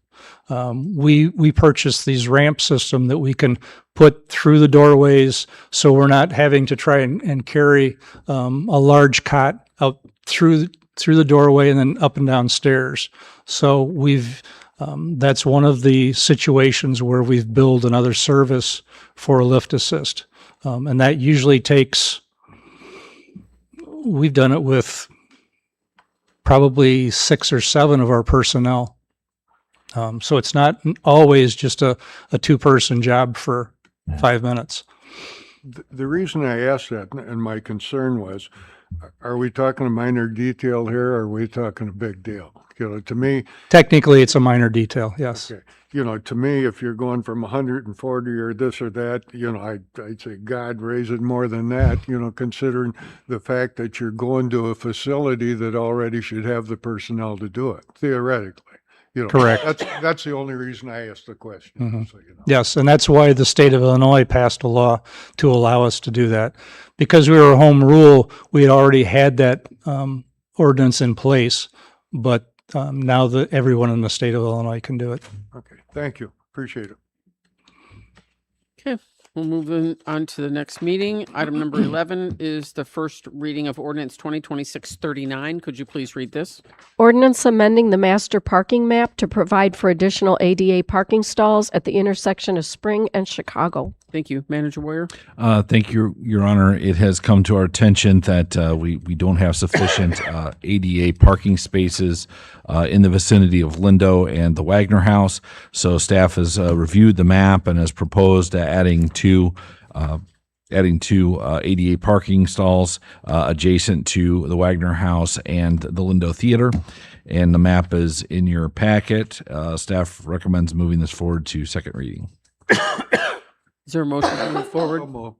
we purchase these ramp system that we can put through the doorways, so we're not having to try and carry a large cot out through the doorway and then up and down stairs. So that's one of the situations where we've billed another service for a lift assist. And that usually we've done it with probably 6 or 7 of our personnel. So it's not always just a 2-person job for 5 minutes. The reason I asked that, and my concern was, are we talking a minor detail here, or are we talking a big deal? To me, Technically, it's a minor detail, yes. okay, to me, if you're going from 140 or this or that, I'd say God raise it more than that, considering the fact that you're going to a facility that already should have the personnel to do it, theoretically. Correct. That's the only reason I asked the question. So, Yes, and that's why the state of Illinois passed a law to allow us to do that. Because we were a home rule, we had already had that ordinance in place, but now that everyone in the state of Illinois can do it. Okay, thank you. Appreciate it. Okay, we'll move on to the next meeting. Item number 11 is the first reading of ordinance 2026-39. Could you please read this? Ordinance amending the master parking map to provide for additional ADA parking stalls at the intersection of Spring and Chicago. Thank you. Manager Boyer? Thank you, Your Honor. It has come to our attention that we don't have sufficient ADA parking spaces in the vicinity of Lindo and the Wagner House. So staff has reviewed the map and has proposed adding two ADA parking stalls adjacent to the Wagner House and the Lindo Theater. And the map is in your packet. Staff recommends moving this forward to second reading. Is there a motion to move forward?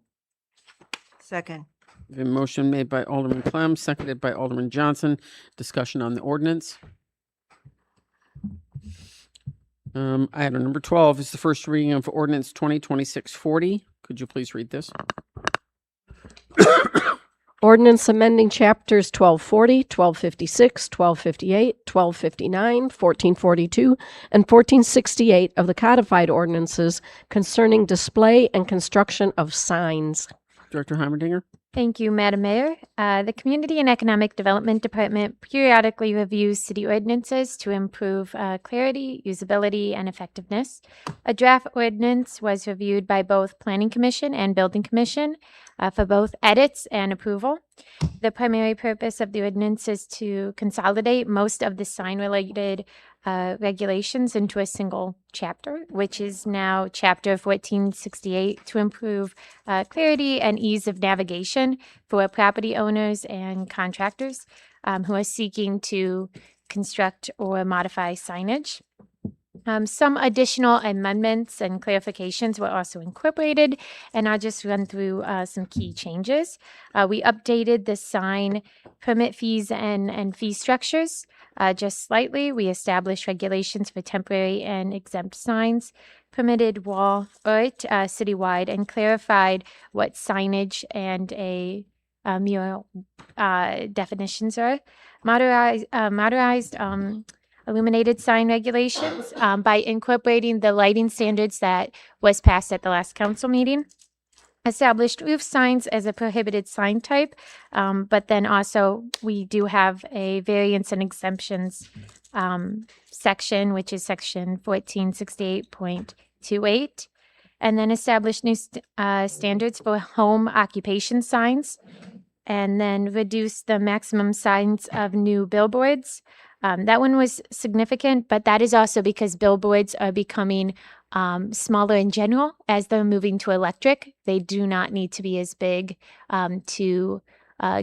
Second. A motion made by Alderman Clem, seconded by Alderman Johnson. Discussion on the ordinance. Item number 12 is the first reading of ordinance 2026-40. Could you please read this? Ordinance amending chapters 1240, 1256, 1258, 1259, 1442, and 1468 of the codified ordinances concerning display and construction of signs. Director Heimerdinger? Thank you, Madam Mayor. The Community and Economic Development Department periodically reviews city ordinances to improve clarity, usability, and effectiveness. A draft ordinance was reviewed by both Planning Commission and Building Commission for both edits and approval. The primary purpose of the ordinance is to consolidate most of the sign-related regulations into a single chapter, which is now Chapter 1468, to improve clarity and ease of navigation for property owners and contractors who are seeking to construct or modify signage. Some additional amendments and clarifications were also incorporated, and I'll just run through some key changes. We updated the sign permit fees and fee structures. just slightly. We established regulations for temporary and exempt signs, permitted wall art citywide, and clarified what signage and a mural definitions are. Modernized illuminated sign regulations by incorporating the lighting standards that was passed at the last council meeting. Established roof signs as a prohibited sign type, but then also we do have a variance and exemptions section, which is section 1468.28, and then established new standards for home occupation signs, and then reduce the maximum signs of new billboards. That one was significant, but that is also because billboards are becoming smaller in general as they're moving to electric. They do not need to be as big to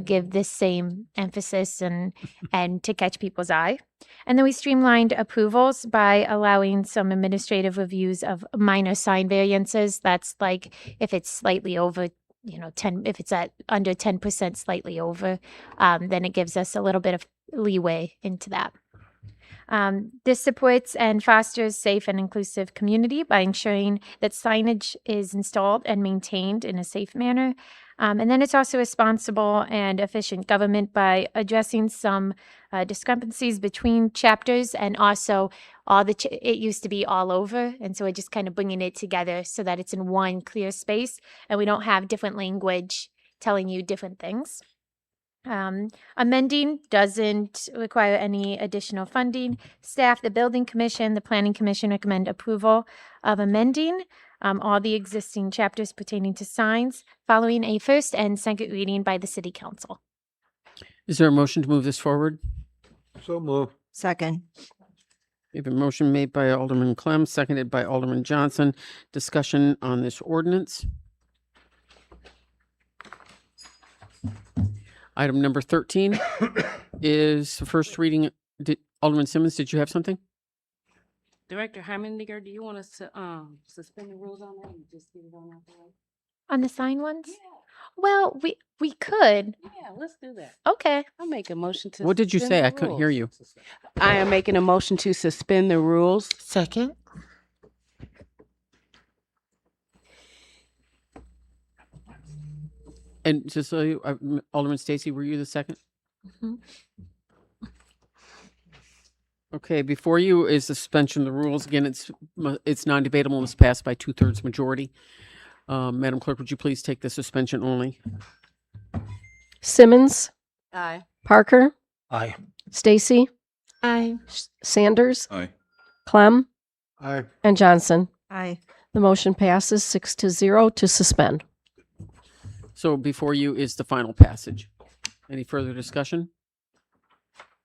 give this same emphasis and to catch people's eye. And then we streamlined approvals by allowing some administrative reviews of minor sign variances. That's like if it's slightly over, 10, if it's at under 10% slightly over, then it gives us a little bit of leeway into that. This supports and fosters safe and inclusive community by ensuring that signage is installed and maintained in a safe manner. And then it's also responsible and efficient government by addressing some discrepancies between chapters, and also it used to be all over. And so we're just kind of bringing it together so that it's in one clear space and we don't have different language telling you different things. Amending doesn't require any additional funding. Staff, the Building Commission, the Planning Commission recommend approval of amending all the existing chapters pertaining to signs following a first and second reading by the City Council. Is there a motion to move this forward? So move. Second. We have a motion made by Alderman Clem, seconded by Alderman Johnson. Discussion on this ordinance. Item number 13 is the first reading. Alderman Simmons, did you have something? Director Heimendinger, do you want us to suspend the rules on that and just get it on out the way? On the sign ones? Well, we could. Yeah, let's do that. Okay. I'll make a motion to. What did you suspend say? the I couldn't hear rules. you. I am making a motion to suspend the rules. Second. And just so you, Alderman Stacy, were you the second? Mhm. Okay, before you is the suspension of the rules. Again, it's non-debatable and it's passed by 2/3 majority. Madam Clerk, would you please take the suspension only? Simmons, Aye. Parker, Aye. Stacy, Aye. Sanders, Aye. Clem, Aye. and Johnson. Aye. The motion passes 6-0 to suspend. So before you is the final passage. Any further discussion?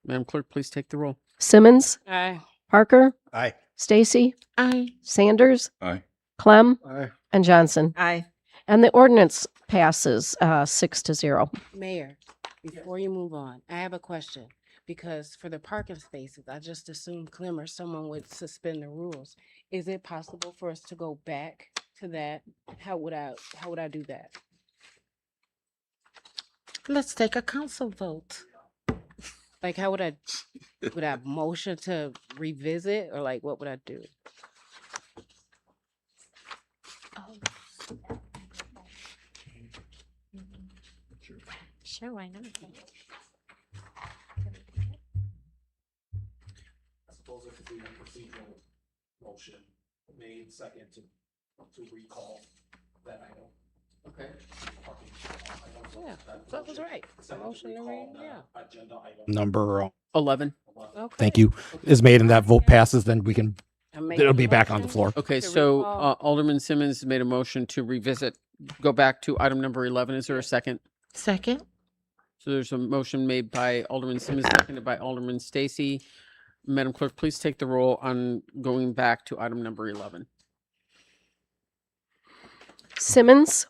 Madam Clerk, please take the roll. Simmons, Aye. Parker, Aye. Stacy, Aye. Sanders, Aye. Clem, Aye. and Johnson. Aye. And the ordinance passes 6-0. Mayor, before you move on, I have a question. Because for the parking spaces, I just assumed Clem or someone would suspend the rules. Is it possible for us to go back to that? How would I do that? Let's take a council vote. Like, how would I motion to revisit, or like, what would I do? Sure, why not? I suppose it could be a procedural motion made second to recall that item. Okay. Yeah, that was right. The motion to read, yeah. Number 11. Okay. thank you, is made and that vote passes, then we can, I'm making it'll a be back on the motion floor. Okay, to so recall. Alderman Simmons made a motion to revisit, go back to item number 11. Is there a second? Second. So there's a motion made by Alderman Simmons, seconded by Alderman Stacy. Madam Clerk, please take the roll on going back to item number 11. Simmons,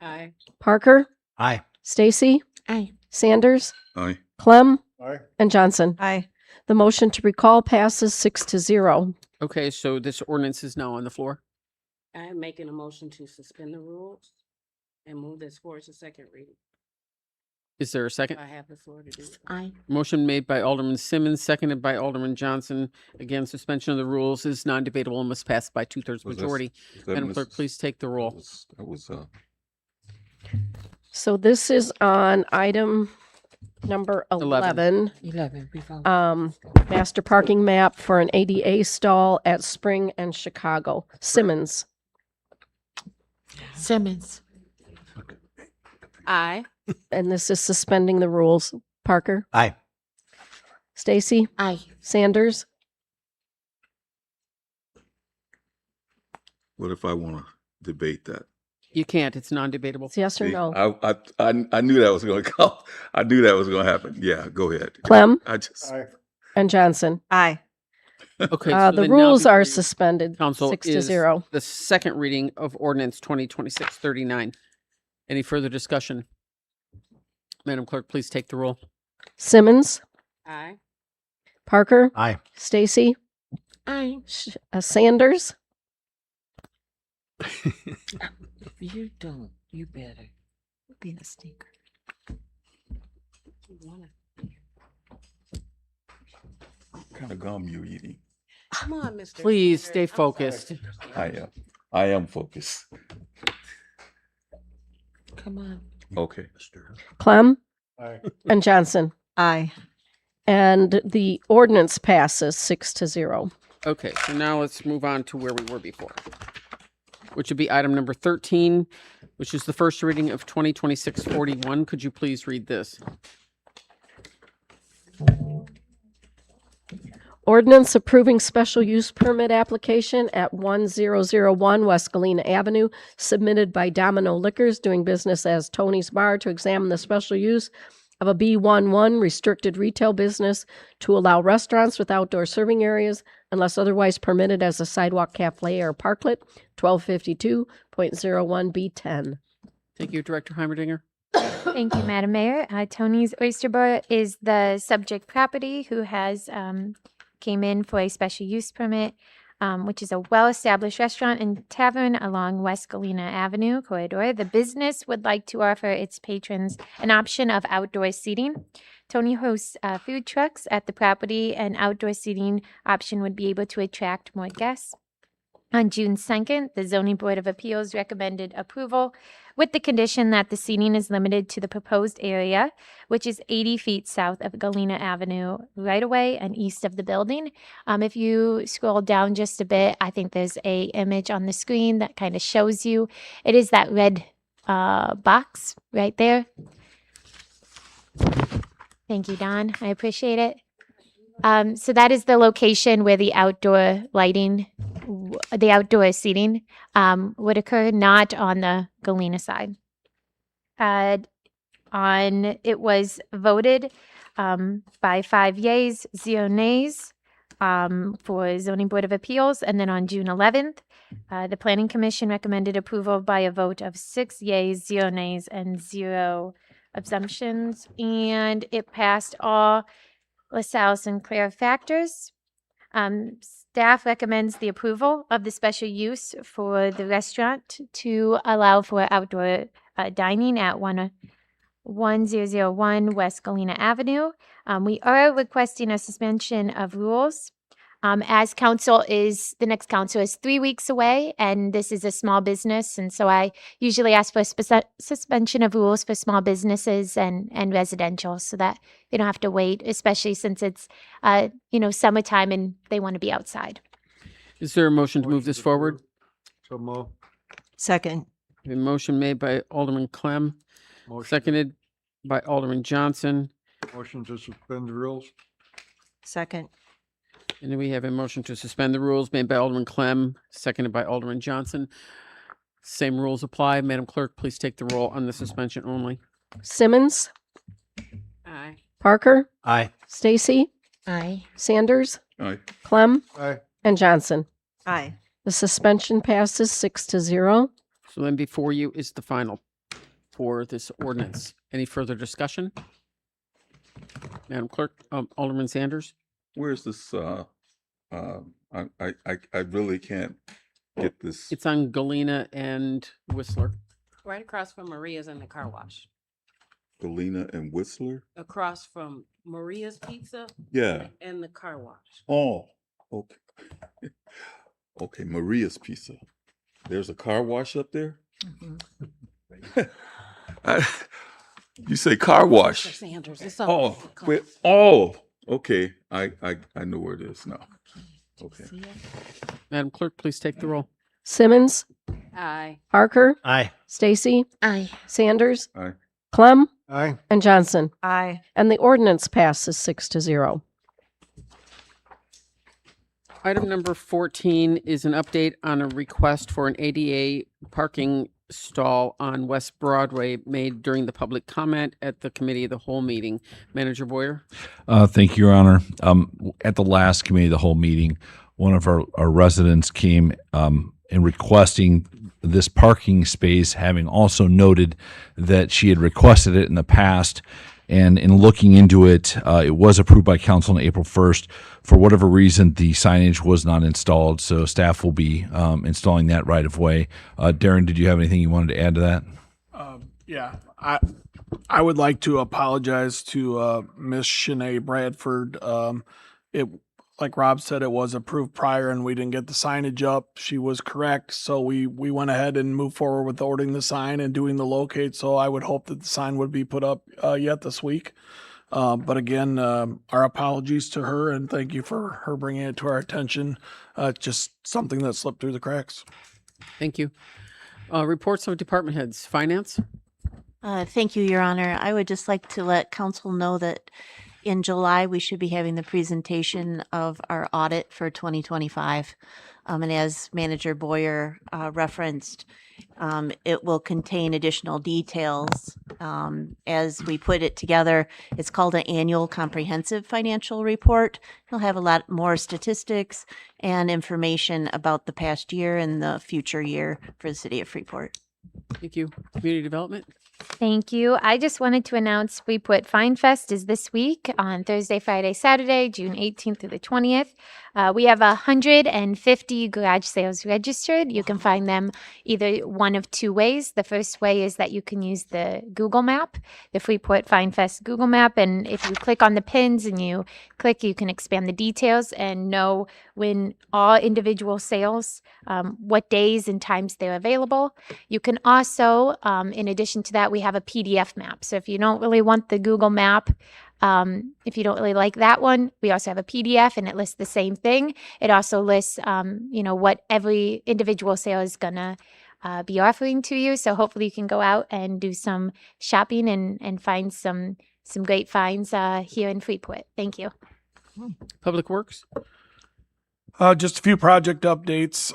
Aye. Parker, Aye. Stacy, Aye. Sanders, Aye. Clem, Aye. and Johnson. Aye. The motion to recall passes 6-0. Okay, so this ordinance is now on the floor. I am making a motion to suspend the rules and move this forward to second reading. Is there a second? I have the floor to do it. Aye. Motion made by Alderman Simmons, seconded by Alderman Johnson. Again, suspension of the rules is non-debatable and must pass by 2/3 Was that- majority. was that Madam Mrs. Clerk, please take the roll. That was, So this is on item number 11. 11. We voted. Master parking map for an ADA stall at Spring and Chicago. Simmons. Simmons. Aye. And this is suspending the rules. Parker? Aye. Stacy? Aye. Sanders? what if I want to debate that? You can't. It's non-debatable. It's yes or See, no? I knew that was going to come. I knew that was going to happen. Yeah, go ahead. Clem I just, and Johnson. Aye. Okay. The then now rules are before you, suspended, Council, 6-0. the second reading of ordinance 2026-39. Any further discussion? Madam Clerk, please take the roll. Simmons? Aye. Parker? Aye. Stacy? Aye. Sanders? You don't. You better. Being a stinker. what kind of gum you eating? Come on, Mr. Please Sanders. stay I'm focused. I am focused. Come on. Okay. Clem Aye. and Johnson. Aye. And the ordinance passes 6-0. Okay, so now let's move on to where we were before, which would be item number 13, which is the first reading of 2026-41. Could you please read this? Ordinance approving special use permit application at 1001 West Galena Avenue, submitted by Domino Liquors, doing business as Tony's Bar, to examine the special use of a B11 restricted retail business to allow restaurants with outdoor serving areas unless otherwise permitted as a sidewalk cafe or parklet, 1252.01B10. Thank you, Director Heimerdinger. Thank you, Madam Mayor. Tony's Oyster Bar is the subject property who has came in for a special use permit, which is a well-established restaurant and tavern along West Galena Avenue corridor. The business would like to offer its patrons an option of outdoor seating. Tony hosts food trucks at the property, and outdoor seating option would be able to attract more guests. On June 2nd, the Zoning Board of Appeals recommended approval with the condition that the seating is limited to the proposed area, which is 80 feet south of Galena Avenue right away and east of the building. If you scroll down just a bit, I think there's a image on the screen that kind of shows you. It is that red box right there. Thank you, Don. I appreciate it. So that is the location where the outdoor lighting, the outdoor seating would occur, not on the Galena side. It was voted by 5 yeas, 0 nays for Zoning Board of Appeals. And then on June 11th, the Planning Commission recommended approval by a vote of 6 yeas, 0 nays, and 0 abstentions. And it passed all LaSalle Sinclair factors. Staff recommends the approval of the special use for the restaurant to allow for outdoor dining at 1001 West Galena Avenue. We are requesting a suspension of rules. As the next council is 3 weeks away, and this is a small business, and so I usually ask for a suspension of rules for small businesses and residential, so that they don't have to wait, especially since it's summertime and they want to be outside. Is there a motion to move this forward? So move. Second. A motion made by Alderman Clem, seconded by Alderman Johnson. Motion to suspend the rules. Second. And then we have a motion to suspend the rules made by Alderman Clem, seconded by Alderman Johnson. Same rules apply. Madam Clerk, please take the roll on the suspension only. Simmons? Aye. Parker? Aye. Stacy? Aye. Sanders? Aye. Clem? Aye. And Johnson. Aye. The suspension passes 6-0. So then before you is the final for this ordinance. Any further discussion? Madam Clerk, Alderman Sanders? Where's this? I really can't get this. It's on Galena and Whistler. Right across from Maria's and the car wash. Galena and Whistler? across from Maria's Pizza Yeah. and the car wash. Oh, okay. Okay, Maria's Pizza. There's a car wash up there? You say car Mr. wash? Sanders, it's Oh, on. wait, oh, okay. I know where it is now. Okay. Madam Clerk, please take the roll. Simmons, Aye. Parker, Aye. Stacy, Aye. Sanders, Aye. Clem, Aye. and Johnson. Aye. And the ordinance passes 6-0. Item number 14 is an update on a request for an ADA parking stall on West Broadway made during the public comment at the committee of the whole meeting. Manager Boyer? Thank you, Your Honor. At the last committee of the whole meeting, one of our residents came in requesting this parking space, having also noted that she had requested it in the past. And in looking into it, it was approved by council on April 1st. For whatever reason, the signage was not installed, so staff will be installing that right of way. Darren, did you have anything you wanted to add to that? Yeah, I would like to apologize to Miss Shanae Bradford. It, like Rob said, it was approved prior and we didn't get the signage up. She was correct, so we went ahead and moved forward with ordering the sign and doing the locate. So I would hope that the sign would be put up yet this week. But again, our apologies to her and thank you for her bringing it to our attention. Just something that slipped through the cracks. Thank you. Reports of department heads. Finance? Thank you, Your Honor. I would just like to let council know that in July, we should be having the presentation of our audit for 2025. And as Manager Boyer referenced, it will contain additional details. As we put it together, it's called an annual comprehensive financial report. It'll have a lot more statistics and information about the past year and the future year for the city of Freeport. Thank you. Community development? Thank you. I just wanted to announce Freeport Fine Fest is this week on Thursday, Friday, Saturday, June 18th through the 20th. We have 150 garage sales registered. You can find them either one of two ways. The first way is that you can use the Google map, the Freeport Fine Fest Google map. And if you click on the pins and you click, you can expand the details and know when all individual sales, what days and times they're available. You can also, in addition to that, we have a PDF map. So if you don't really want the Google map, if you don't really like that one, we also have a PDF and it lists the same thing. It also lists, what every individual sale is gonna be offering to you. So hopefully you can go out and do some shopping and find some great finds here in Freeport. Thank you. Public Works? Just a few project updates.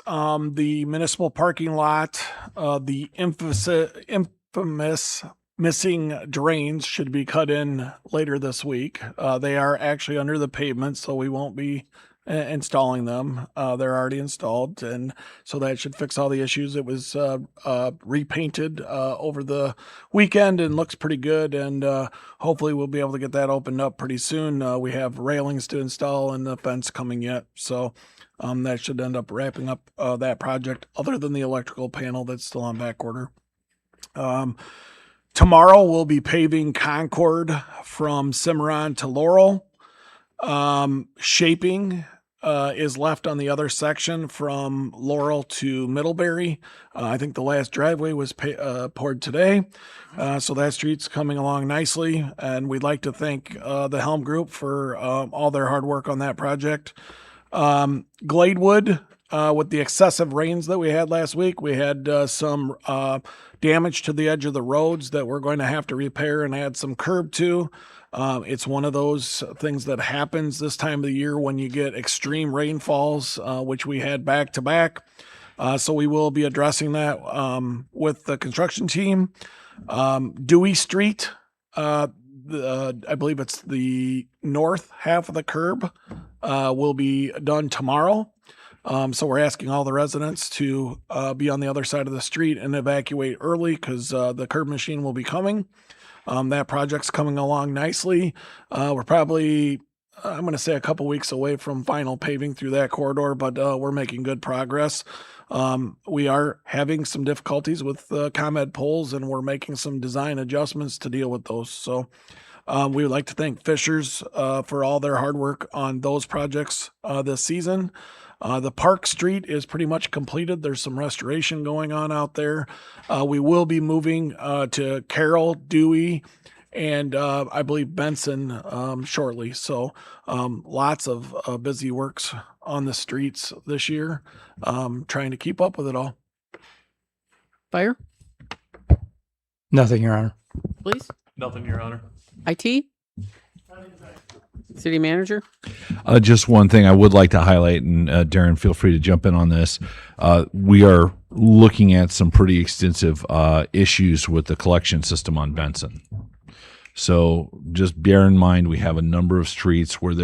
The municipal parking lot, the infamous missing drains should be cut in later this week. They are actually under the pavement, so we won't be installing them. They're already installed, and so that should fix all the issues. It was repainted over the weekend and looks pretty good, and hopefully we'll be able to get that opened up pretty soon. We have railings to install and the fence coming yet, so that should end up wrapping up that project, other than the electrical panel that's still on back order. Tomorrow we'll be paving Concord from Cimarron to Laurel. Shaping is left on the other section from Laurel to Middlebury. I think the last driveway was poured today. So that street's coming along nicely. And we'd like to thank the Helm Group for all their hard work on that project. Gladewood, with the excessive rains that we had last week, we had some damage to the edge of the roads that we're going to have to repair and add some curb to. It's one of those things that happens this time of the year when you get extreme rainfalls, which we had back to back. So we will be addressing that with the construction team. Dewey Street, I believe it's the north half of the curb, will be done tomorrow. So we're asking all the residents to be on the other side of the street and evacuate early because the curb machine will be coming. That project's coming along nicely. We're probably, I'm going to say, a couple weeks away from final paving through that corridor, but we're making good progress. We are having some difficulties with ComEd poles, and we're making some design adjustments to deal with those. So we would like to thank Fishers for all their hard work on those projects this season. The Park Street is pretty much completed. There's some restoration going on out there. We will be moving to Carroll, Dewey, and I believe Benson shortly. So lots of busy works on the streets this year, trying to keep up with it all. Fire, Nothing, Your Honor. please. Nothing, Your Honor. IT? City manager? Just one thing I would like to highlight, and Darren, feel free to jump in on this. We are looking at some pretty extensive issues with the collection system on Benson. So just bear in mind, we have a number of streets where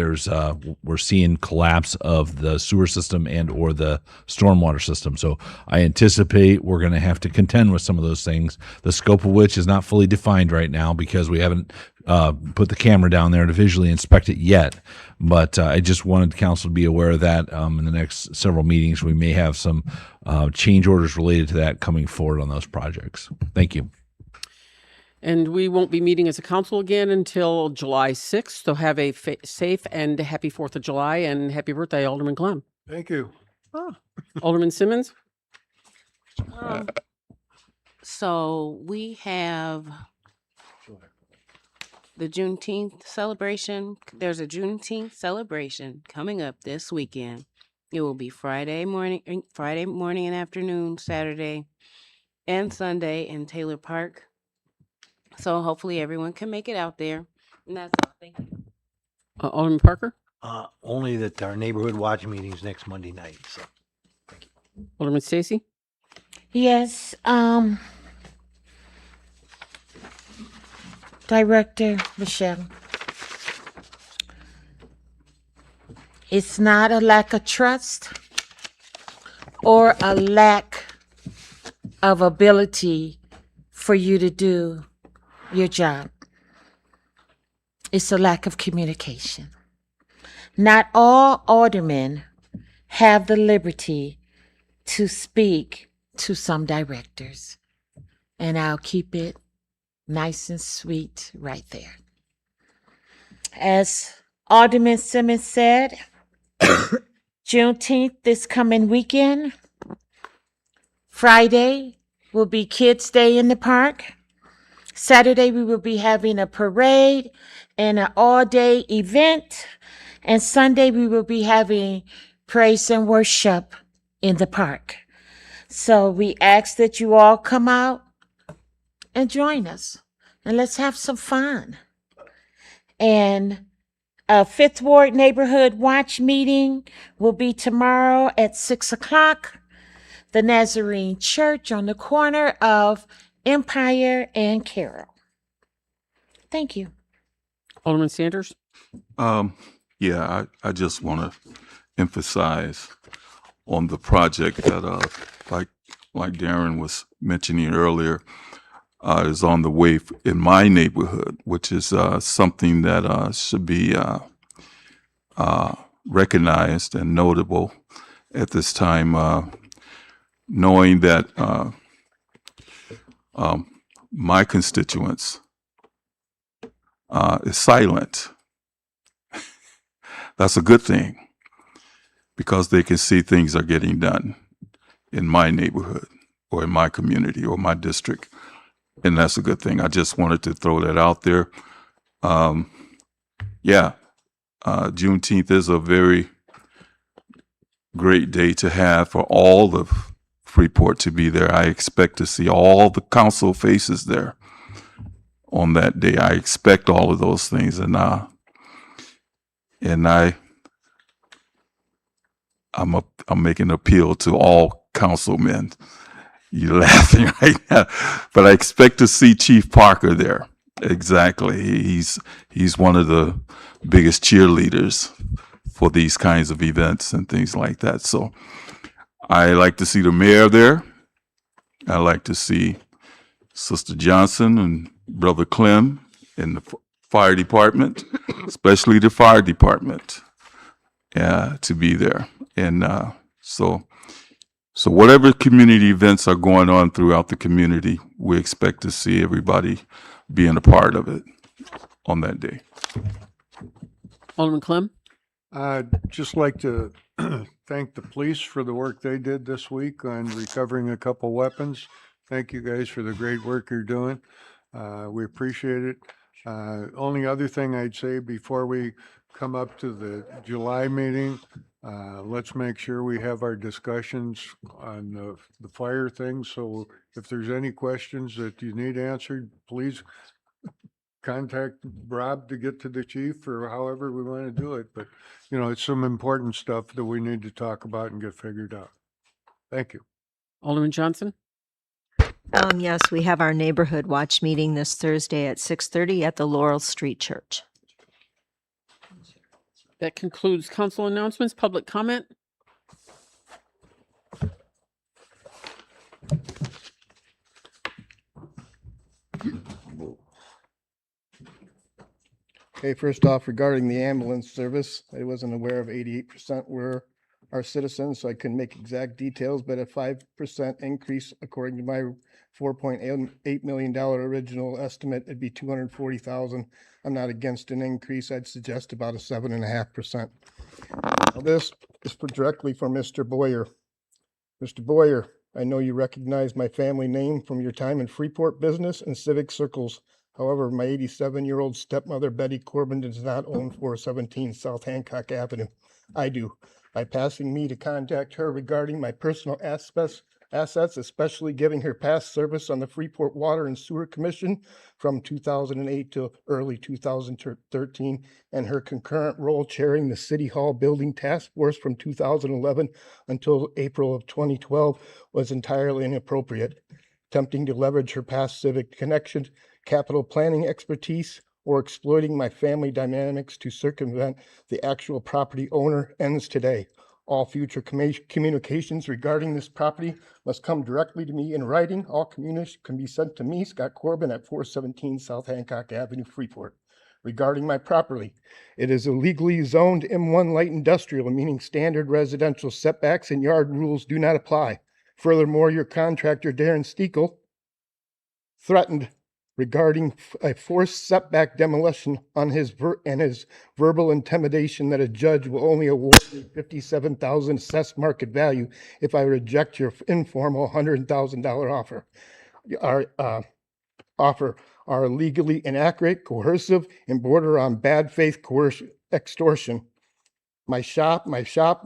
we're seeing collapse of the sewer system and or the stormwater system. So I anticipate we're going to have to contend with some of those things, the scope of which is not fully defined right now because we haven't put the camera down there to visually inspect it yet. But I just wanted council to be aware of that. In the next several meetings, we may have some change orders related to that coming forward on those projects. Thank you. And we won't be meeting as a council again until July 6th. So have a safe and happy 4th of July and happy birthday, Alderman Clem. Thank you. Alderman Simmons? So we have the Juneteenth celebration. There's a Juneteenth celebration coming up this weekend. It will be Friday morning and afternoon, Saturday and Sunday in Taylor Park. So hopefully everyone can make it out there. And that's all. Thank you. Alderman Parker? Only that our neighborhood watch meeting's next Monday night, so. Alderman Stacy? Yes, Director Michelle. It's not a lack of trust or a lack of ability for you to do your job. It's a lack of communication. Not all aldermen have the liberty to speak to some directors. And I'll keep it nice and sweet right there. As Alderman Simmons said, Juneteenth this coming weekend. Friday will be Kids Day in the park. Saturday, we will be having a parade and an all-day event. And Sunday, we will be having praise and worship in the park. So we ask that you all come out and join us. And let's have some fun. And a Fifth Ward Neighborhood Watch meeting will be tomorrow at 6:00. The Nazarene Church on the corner of Empire and Carroll. Thank you. Alderman Sanders? Yeah, I just want to emphasize on the project that, like Darren was mentioning earlier, is on the way in my neighborhood, which is something that should be recognized and notable at this time, knowing that my constituents is silent. That's a good thing because they can see things are getting done in my neighborhood or in my community or my district. And that's a good thing. I just wanted to throw that out there. Juneteenth is a very great day to have for all of Freeport to be there. I expect to see all the council faces there on that day. I expect all of those things, and I'm making an appeal to all councilmen. You're laughing right now, but I expect to see Chief Parker there. Exactly, he's one of the biggest cheerleaders for these kinds of events and things like that. So I like to see the mayor there. I like to see Sister Johnson and Brother Clem in the fire department, especially the fire department, to be there. And so So whatever community events are going on throughout the community, we expect to see everybody being a part of it on that day. Alderman Clem? I'd just like to thank the police for the work they did this week on recovering a couple weapons. Thank you guys for the great work you're doing. We appreciate it. Only other thing I'd say before we come up to the July meeting, let's make sure we have our discussions on the fire thing. So if there's any questions that you need answered, please contact Rob to get to the chief or however we want to do it. But, you know, it's some important stuff that we need to talk about and get figured out. Thank you. Alderman Johnson? Yes, we have our neighborhood watch meeting this Thursday at 6:30 at the Laurel Street Church. That concludes council announcements. Public comment? Okay, first off, regarding the ambulance service, I wasn't aware of 88% were our citizens, so I couldn't make exact details, but a 5% increase according to my $4.8 million original estimate, it'd be 240,000. I'm not against an increase. I'd suggest about a 7.5%. This is directly for Mr. Boyer. Mr. Boyer, I know you recognize my family name from your time in Freeport business and civic circles. However, my 87-year-old stepmother, Betty Corbin, does not own 417 South Hancock Avenue. I do. By passing me to contact her regarding my personal assets, especially giving her past service on the Freeport Water and Sewer Commission from 2008 to early 2013, and her concurrent role chairing the City Hall Building Task Force from 2011 until April of 2012 was entirely inappropriate. Attempting to leverage her past civic connections, capital planning expertise, or exploiting my family dynamics to circumvent the actual property owner ends today. All future communications regarding this property must come directly to me in writing. All communications can be sent to me, Scott Corbin, at 417 South Hancock Avenue, Freeport. Regarding my property, it is illegally zoned M1 light industrial, meaning standard residential setbacks and yard rules do not apply. Furthermore, your contractor, Darren Steekel, threatened regarding a forced setback demolition on his verbal intimidation that a judge will only award me $57,000 assessed market value if I reject your informal $100,000 offer. Our offer are legally inaccurate, coercive, and border on bad faith extortion. My four-stall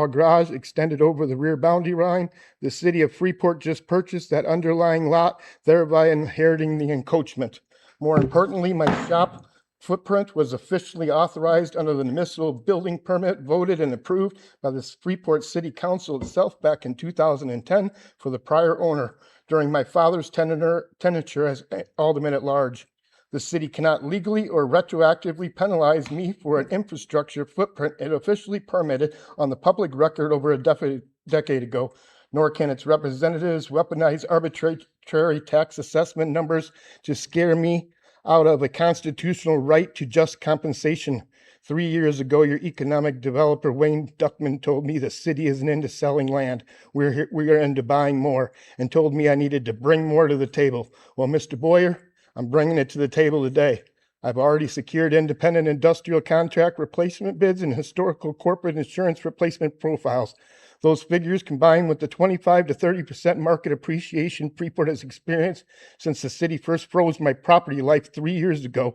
garage extended over the rear boundary line. The city of Freeport just purchased that underlying lot, thereby inheriting the encroachment. More importantly, my shop footprint was officially authorized under the municipal building permit voted and approved by the Freeport City Council itself back in 2010 for the prior owner during my father's tenature as alderman at large. The city cannot legally or retroactively penalize me for an infrastructure footprint it officially permitted on the public record over a decade ago, nor can its representatives weaponize arbitrary tax assessment numbers to scare me out of a constitutional right to just compensation. 3 years ago, your economic developer, Wayne Duckman, told me the city isn't into selling land. We are into buying more, and told me I needed to bring more to the table. Well, Mr. Boyer, I'm bringing it to the table today. I've already secured independent industrial contract replacement bids and historical corporate insurance replacement profiles. Those figures, combined with the 25 to 30% market appreciation Freeport has experienced since the city first froze my property life 3 years ago.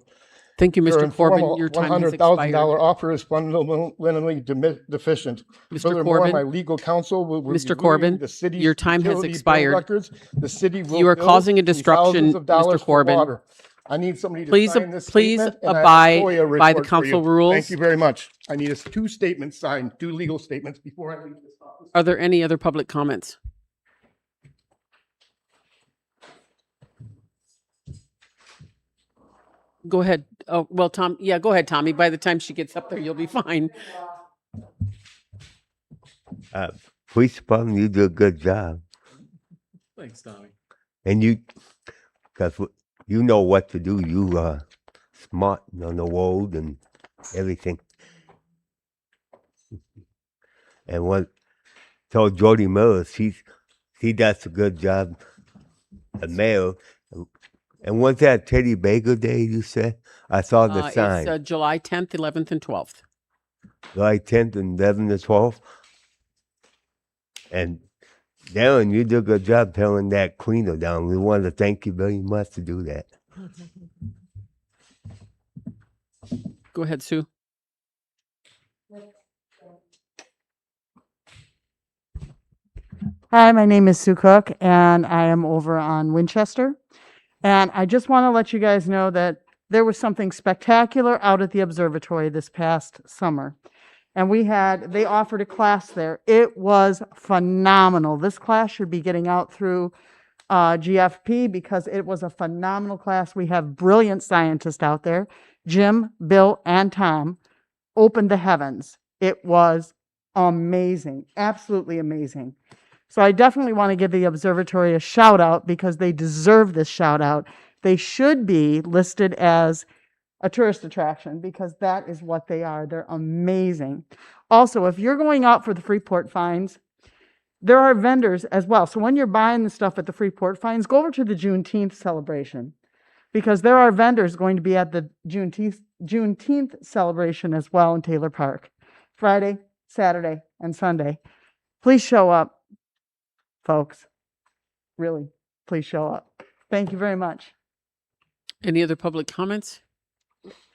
Thank you, Your Mr. Corbin. informal Your time has expired. $100,000 offer is fundamentally deficient. Mr. Furthermore, Corbin. my legal counsel will Mr. review Corbin, the city's your time has utility bill expired. records. The city will You are bill causing a me disruption, thousands of dollars Mr. for Corbin. water. I need somebody to Please, sign this please statement, and I have a abide FOIA by the report for you. council rules. Thank you very much. I need two statements signed, two legal statements before I leave this office. Are there any other public comments? Go ahead. Oh, well, Tom, yeah, go ahead, Tommy. By the time she gets up there, you'll be fine. Police department, you do a good job. Thanks, Tommy. And because you know what to do. You smart on the road and everything. And told Jody Miller she does a good job, the mayor. And when's that Teddy Baker Day, you said? I saw the sign. It's July 10th, 11th, and 12th. July 10th and 11th and 12th. And Darren, you did a good job telling that cleaner down. We want to thank you very much to do that. Go ahead, Sue. Hi, my name is Sue Cook, and I am over on Winchester. And I just want to let you guys know that there was something spectacular out at the observatory this past summer. And they offered a class there. It was phenomenal. This class should be getting out through GFP because it was a phenomenal class. We have brilliant scientists out there. Jim, Bill, and Tom opened the heavens. It was amazing, absolutely amazing. So I definitely want to give the observatory a shout out because they deserve this shout out. They should be listed as a tourist attraction because that is what they are. They're amazing. Also, if you're going out for the Freeport Finds, there are vendors as well. So when you're buying the stuff at the Freeport Finds, go over to the Juneteenth celebration because there are vendors going to be at the Juneteenth celebration as well in Taylor Park, Friday, Saturday, and Sunday. Please show up. Folks, really, please show up. Thank you very much. Any other public comments?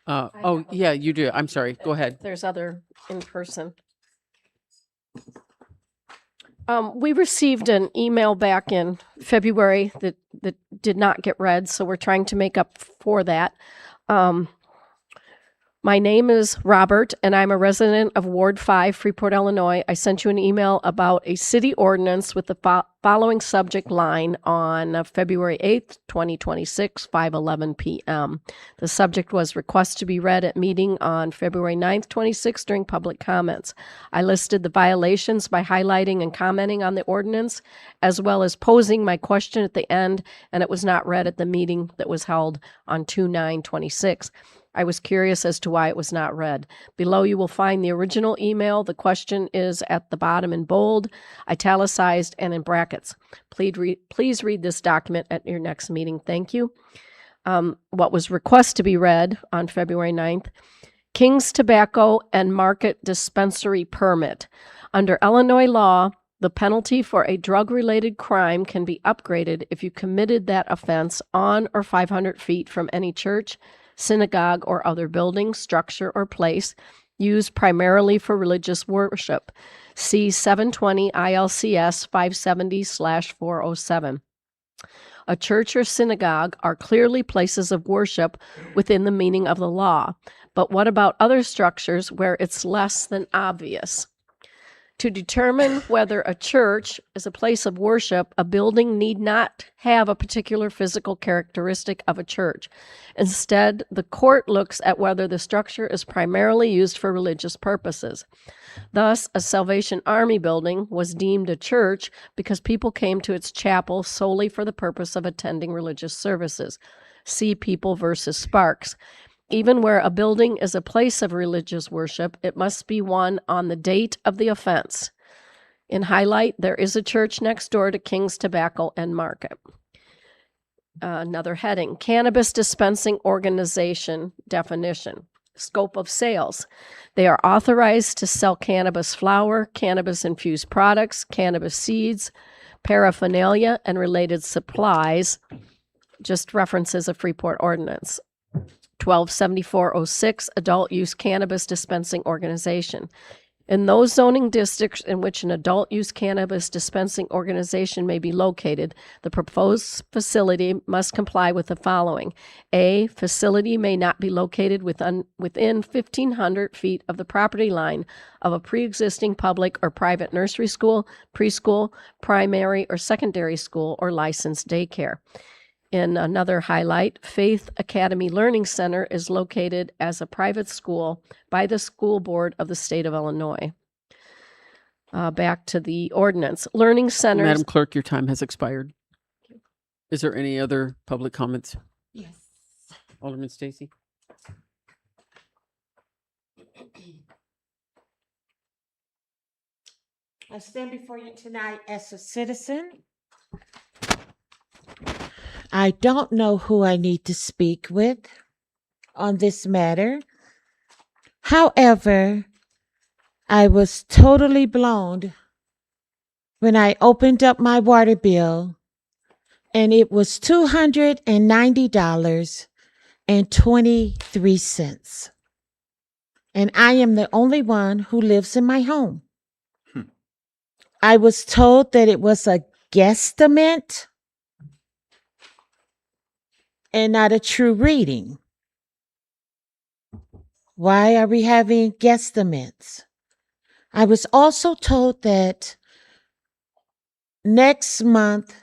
Oh, yeah, you do. I'm sorry. Go ahead. There's other in person. We received an email back in February that did not get read, so we're trying to make up for that. My name is Robert, and I'm a resident of Ward 5, Freeport, Illinois. I sent you an email about a city ordinance with the following subject line on February 8th, 2026, 5:11 p.m. The subject was request to be read at meeting on February 9th, 26 during public comments. I listed the violations by highlighting and commenting on the ordinance, as well as posing my question at the end, and it was not read at the meeting that was held on 2/9/26. I was curious as to why it was not read. Below you will find the original email. The question is at the bottom in bold, italicized, and in brackets. Please read this document at your next meeting. Thank you. What was request to be read on February 9th, King's Tobacco and Market Dispensary Permit. Under Illinois law, the penalty for a drug-related crime can be upgraded if you committed that offense on or 500 feet from any church, synagogue, or other building, structure, or place used primarily for religious worship. See 720 ILCS 570/407. A church or synagogue are clearly places of worship within the meaning of the law. But what about other structures where it's less than obvious? To determine whether a church is a place of worship, a building need not have a particular physical characteristic of a church. Instead, the court looks at whether the structure is primarily used for religious purposes. Thus, a Salvation Army building was deemed a church because people came to its chapel solely for the purpose of attending religious services. See People versus Sparks. Even where a building is a place of religious worship, it must be one on the date of the offense. In highlight, there is a church next door to King's Tobacco and Market. Another heading, Cannabis Dispensing Organization definition. Scope of sales. They are authorized to sell cannabis flower, cannabis-infused products, cannabis seeds, paraphernalia, and related supplies. Just references a Freeport ordinance. 127406, Adult Use Cannabis Dispensing Organization. In those zoning districts in which an adult use cannabis dispensing organization may be located, the proposed facility must comply with the following. A, facility may not be located within 1,500 feet of the property line of a pre-existing public or private nursery school, preschool, primary or secondary school, or licensed daycare. In another highlight, Faith Academy Learning Center is located as a private school by the school board of the state of Illinois. Back to the ordinance. Learning centers. Madam Clerk, your time has expired. Is there any other public comments? Yes. Alderman Stacy? I stand before you tonight as a citizen. I don't know who I need to speak with on this matter. However, I was totally blown when I opened up my water bill and it was $290.23. And I am the only one who lives in my home. I was told that it was a guesstimate and not a true reading. Why are we having guesstimates? I was also told that next month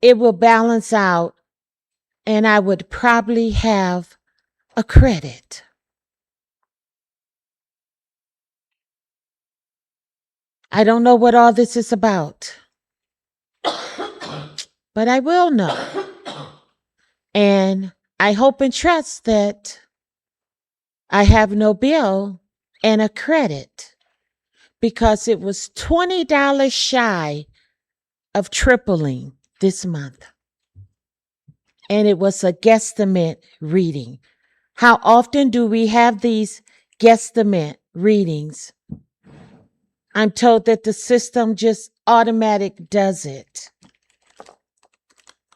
it will balance out and I would probably have a credit. I don't know what all this is about, but I will know. And I hope and trust that I have no bill and a credit, because it was $20 shy of tripling this month. And it was a guesstimate reading. How often do we have these guesstimate readings? I'm told that the system just automatic does it.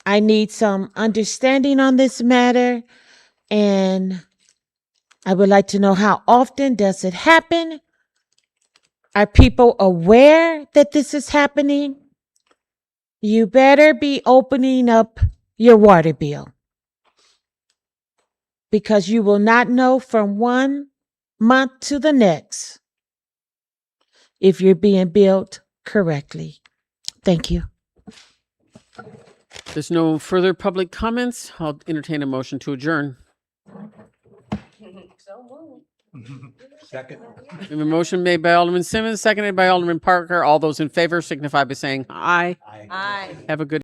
I need some understanding on this matter, and I would like to know, how often does it happen? Are people aware that this is happening? You better be opening up your water bill, because you will not know from one month to the next if you're being billed correctly. Thank you. There's no further public comments. I'll entertain a motion to adjourn. Second. We have a motion made by Alderman Simmons, seconded by Alderman Parker. All those in favor signify by saying aye. Aye. Have a good